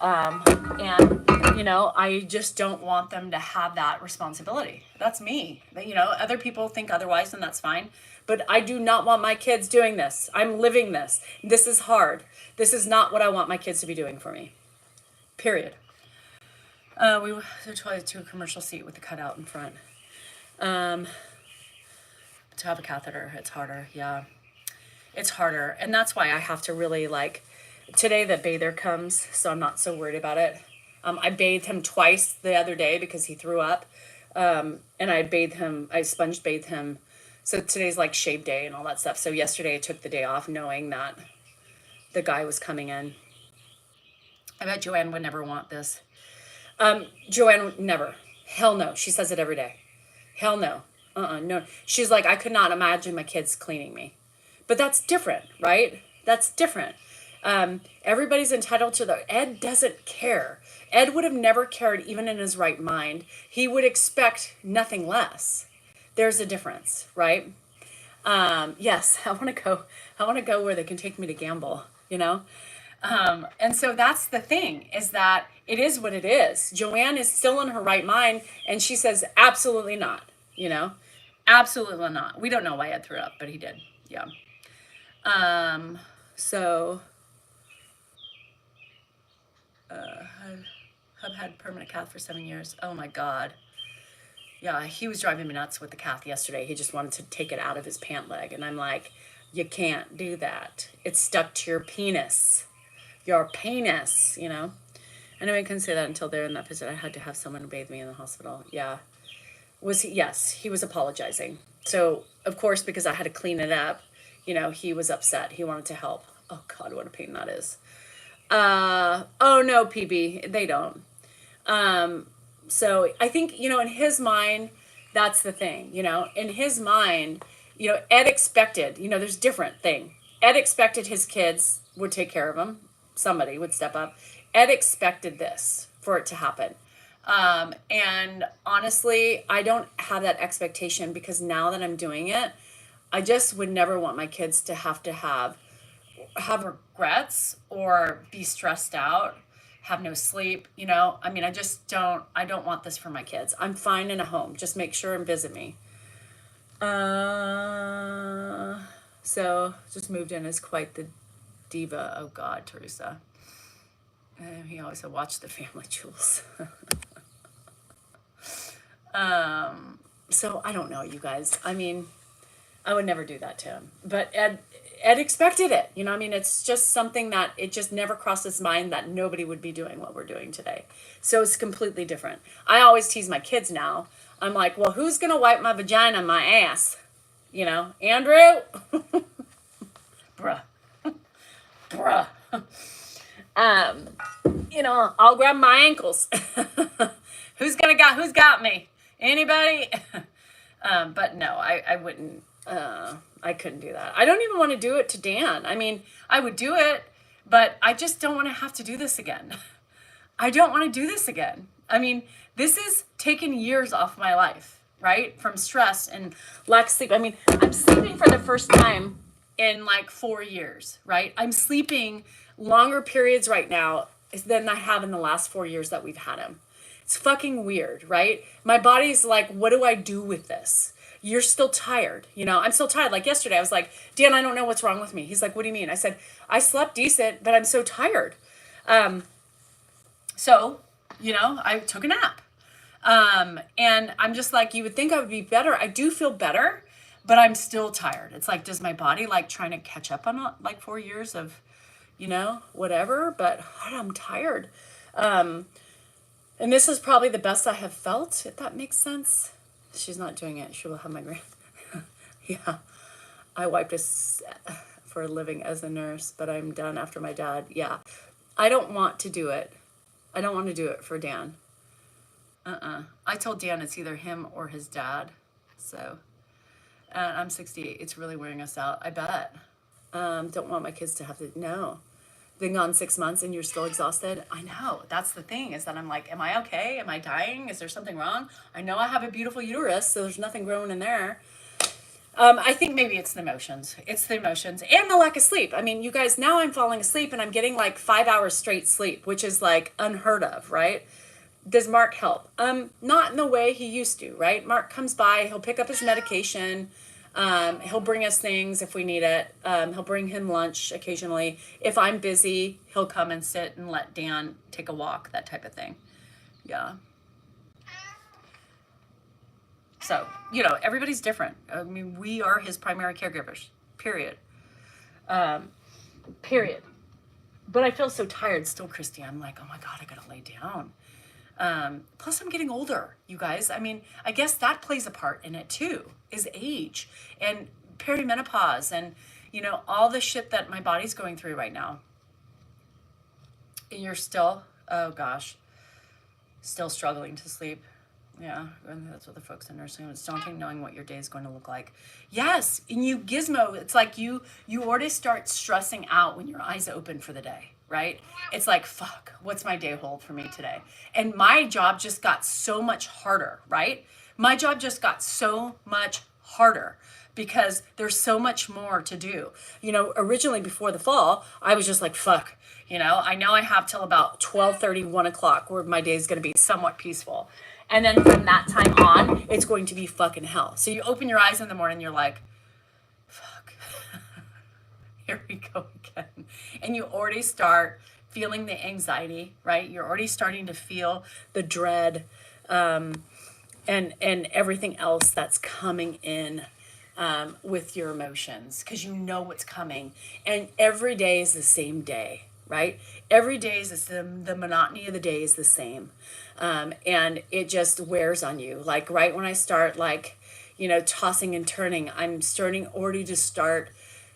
you know, I just don't want them to have that responsibility. That's me. You know, other people think otherwise and that's fine. But I do not want my kids doing this. I'm living this. This is hard. This is not what I want my kids to be doing for me. Period. We went to a commercial seat with the cutout in front. To have a catheter, it's harder. Yeah, it's harder. And that's why I have to really today the bather comes, so I'm not so worried about it. I bathed him twice the other day because he threw up. And I sponge bathed him. So today's like shave day and all that stuff. So yesterday I took the day off knowing that the guy was coming in. I bet Joanne would never want this. Joanne would never. Hell no. She says it every day. Hell no. No. She's like, I could not imagine my kids cleaning me. But that's different, right? That's different. Everybody's entitled to Ed doesn't care. Ed would have never cared even in his right mind. He would expect nothing less. There's a difference, right? Yes, I want to go where they can take me to gamble, you know? And so that's the thing is that it is what it is. Joanne is still in her right mind and she says, absolutely not, you know, absolutely not. We don't know why Ed threw up, but he did. Yeah. So, I've had permanent cath for 7 years. Oh my God. Yeah. He was driving me nuts with the cath yesterday. He just wanted to take it out of his pant leg. And I'm like, you can't do that. It's stuck to your penis. Your penis, you know. I know I couldn't say that until they're in that visit. I had to have someone bathe me in the hospital. Yeah. Yes, he was apologizing. So, of course, because I had to clean it up, you know, he was upset. He wanted to help. Oh, God, what a pain that is. Oh, no, PB, they don't. So I think, you know, in his mind, that's the thing, you know. In his mind, you know, Ed expected, you know, there's different thing. Ed expected his kids would take care of him. Somebody would step up. Ed expected this for it to happen. And honestly, I don't have that expectation because now that I'm doing it, I just would never want my kids to have regrets or be stressed out, have no sleep, you know. I mean, I don't want this for my kids. I'm fine in a home. Just make sure and visit me. So just moved in as quite the diva. Oh God, Teresa. He always said, watch the family jewels. So I don't know, you guys. I mean, I would never do that to him. But Ed expected it. You know, I mean, it's just something that it just never crossed his mind that nobody would be doing what we're doing today. So it's completely different. I always tease my kids now. I'm like, well, who's going to wipe my vagina and my ass? You know, Andrew? Bruh. You know, I'll grab my ankles. Who's got me? Anybody? But no, I wouldn't. I couldn't do that. I don't even want to do it to Dan. I mean, I would do it, but I just don't want to have to do this again. I don't want to do this again. I mean, this is taking years off my life, right? From stress and lack of sleep. I mean, I'm sleeping for the first time in like 4 years, right? I'm sleeping longer periods right now than I have in the last 4 years that we've had him. It's fucking weird, right? My body's like, what do I do with this? You're still tired. You know, I'm still tired. Like yesterday, I was like, Dan, I don't know what's wrong with me. He's like, what do you mean? I said, I slept decent, but I'm so tired. So, you know, I took a nap. And I'm just like, you would think I would be better. I do feel better, but I'm still tired. It's like, does my body like trying to catch up on like 4 years of, you know, whatever, but I'm tired. And this is probably the best I have felt, if that makes sense. She's not doing it. She will have my grand. Yeah. I wiped for a living as a nurse, but I'm done after my dad. Yeah. I don't want to do it. I don't want to do it for Dan. I told Dan it's either him or his dad. So, and I'm 68. It's really wearing us out. I bet. Don't want my kids to have to, no. Been gone 6 months and you're still exhausted. I know. That's the thing, is that I'm like, am I okay? Am I dying? Is there something wrong? I know I have a beautiful uterus, so there's nothing growing in there. I think maybe it's the emotions. It's the emotions and the lack of sleep. I mean, you guys, now I'm falling asleep and I'm getting like 5 hours straight sleep, which is like unheard of, right? Does Mark help? Not in the way he used to, right? Mark comes by, he'll pick up his medication. He'll bring us things if we need it. He'll bring him lunch occasionally. If I'm busy, he'll come and sit and let Dan take a walk, that type of thing. Yeah. So, you know, everybody's different. I mean, we are his primary caregivers, period. Period. But I feel so tired still, Christy. I'm like, oh my God, I gotta lay down. Plus I'm getting older, you guys. I mean, I guess that plays a part in it too, is age and perimenopause and, you know, all the shit that my body's going through right now. And you're still, oh gosh, still struggling to sleep. Yeah, and that's what the folks in nursing homes, daunting knowing what your day is going to look like. Yes, and you gizmo, it's like you already start stressing out when your eyes open for the day, right? It's like, fuck, what's my day hold for me today? And my job just got so much harder, right? My job just got so much harder because there's so much more to do. You know, originally before the fall, I was just like, fuck, you know I have till about 12:30, 1 o'clock where my day is going to be somewhat peaceful. And then from that time on, it's going to be fucking hell. So you open your eyes in the morning, you're like, fuck, here we go again. And you already start feeling the anxiety, right? You're already starting to feel the dread and everything else that's coming in with your emotions, because you know what's coming. And every day is the same day, right? Every day is the monotony of the day is the same. And it just wears on you. Like right when I start like, you know, tossing and turning, I'm starting already to start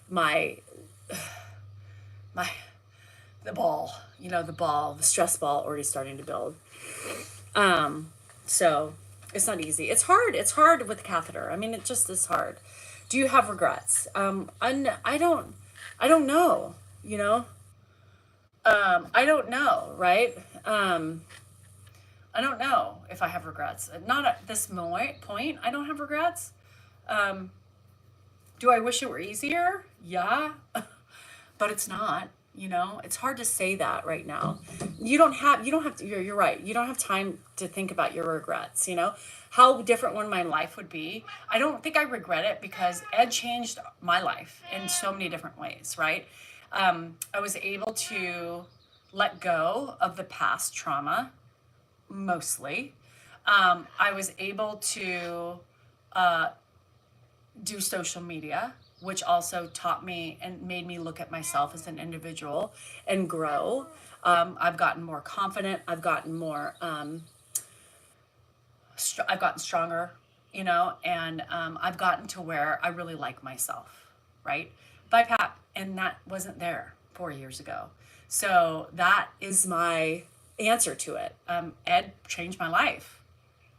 the ball, you know, the stress ball already starting to build. So it's not easy. It's hard. It's hard with catheter. I mean, it just is hard. Do you have regrets? I don't know, you know? I don't know, right? I don't know if I have regrets. Not at this point. I don't have regrets. Do I wish it were easier? Yeah, but it's not. You know, it's hard to say that right now. You don't have to, you're right. You don't have time to think about your regrets, you know, how different one my life would be. I don't think I regret it because Ed changed my life in so many different ways, right? I was able to let go of the past trauma, mostly. I was able to do social media, which also taught me and made me look at myself as an individual and grow. I've gotten more confident. I've gotten more, I've gotten stronger, you know, and I've gotten to where I really like myself, right? BiPAP, and that wasn't there 4 years ago. So that is my answer to it. Ed changed my life,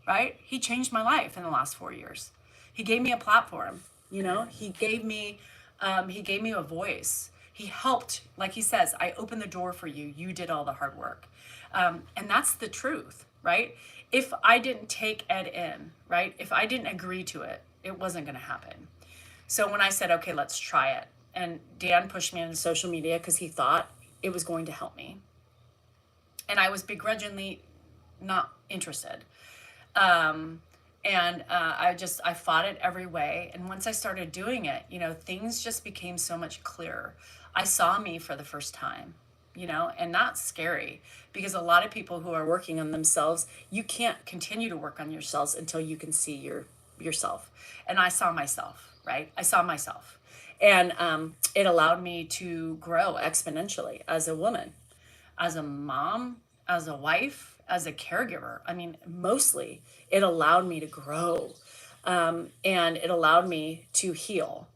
right? He changed my life in the last 4 years. He gave me a platform. You know, he gave me a voice. He helped, like he says, I opened the door for you. You did all the hard work. And that's the truth, right? If I didn't take Ed in, right? If I didn't agree to it, it wasn't going to happen. So when I said, okay, let's try it, and Dan pushed me into social media because he thought it was going to help me. And I was begrudgingly not interested. I fought it every way. And once I started doing it, you know, things just became so much clearer. I saw me for the first time, you know, and that's scary because a lot of people who are working on themselves, you can't continue to work on yourselves until you can see yourself. And I saw myself, right? I saw myself. And it allowed me to grow exponentially as a woman, as a mom, as a wife, as a caregiver. I mean, mostly it allowed me to grow, and it allowed me to heal.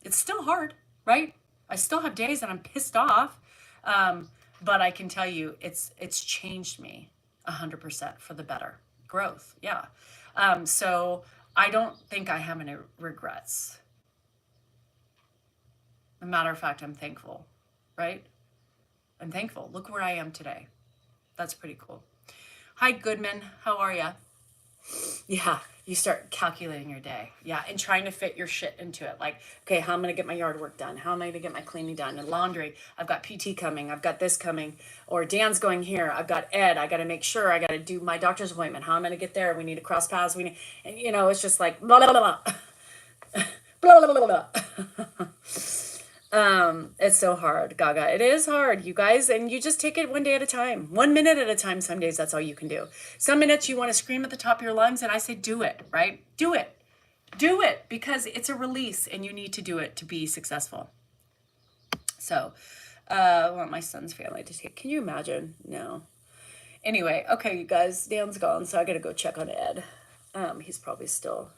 It's still hard, right? I still have days that I'm pissed off, but I can tell you it's changed me 100% for the better. Growth, yeah. So I don't think I have any regrets. As a matter of fact, I'm thankful, right? I'm thankful. Look where I am today. That's pretty cool. Hi, Goodman. How are ya? Yeah, you start calculating your day. Yeah, and trying to fit your shit into it. Like, okay, how am I going to get my yard work done? How am I going to get my cleaning done? And laundry. I've got PT coming. I've got this coming. Or Dan's going here. I've got Ed. I got to make sure. I got to do my doctor's appointment. How am I going to get there? We need to cross paths. And, you know, it's just like blah, blah, blah, blah. Blah, blah, blah, blah. It's so hard, Gaga. It is hard, you guys, and you just take it one day at a time, 1 minute at a time. Some days that's all you can do. Some minutes you want to scream at the top of your lungs, and I say, do it, right? Do it. Do it, because it's a release, and you need to do it to be successful. So, I want my son's family to take. Can you imagine? No. Anyway, okay, you guys, Dan's gone, so I got to go check on Ed. He's probably still,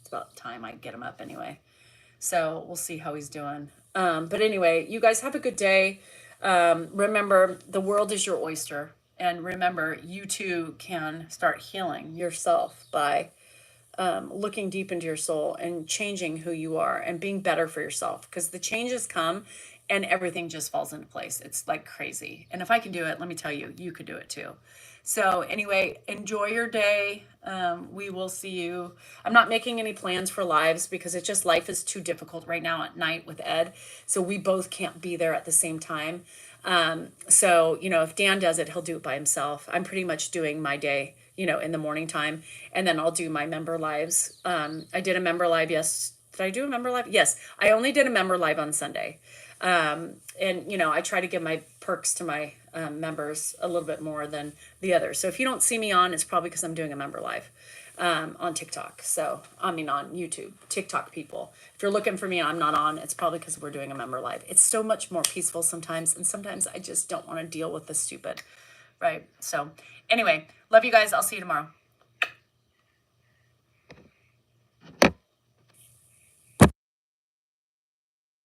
it's about time I get him up anyway. So we'll see how he's doing. But anyway, you guys have a good day. Remember, the world is your oyster. And remember, you too can start healing yourself by looking deep into your soul and changing who you are and being better for yourself. Because the changes come and everything just falls into place. It's like crazy. And if I can do it, let me tell you, you could do it too. So anyway, enjoy your day. We will see you. I'm not making any plans for lives because it's just life is too difficult right now at night with Ed. So we both can't be there at the same time. So, you know, if Dan does it, he'll do it by himself. I'm pretty much doing my day, you know, in the morning time, and then I'll do my member lives. I did a member live. Yes. Did I do a member live? Yes. I only did a member live on Sunday. And, you know, I try to give my perks to my members a little bit more than the others. So if you don't see me on, it's probably because I'm doing a member live on TikTok. So, I mean, on YouTube, TikTok people. If you're looking for me, I'm not on. It's probably because we're doing a member live. It's so much more peaceful sometimes. And sometimes I just don't want to deal with the stupid, right? So anyway, love you guys. I'll see you tomorrow.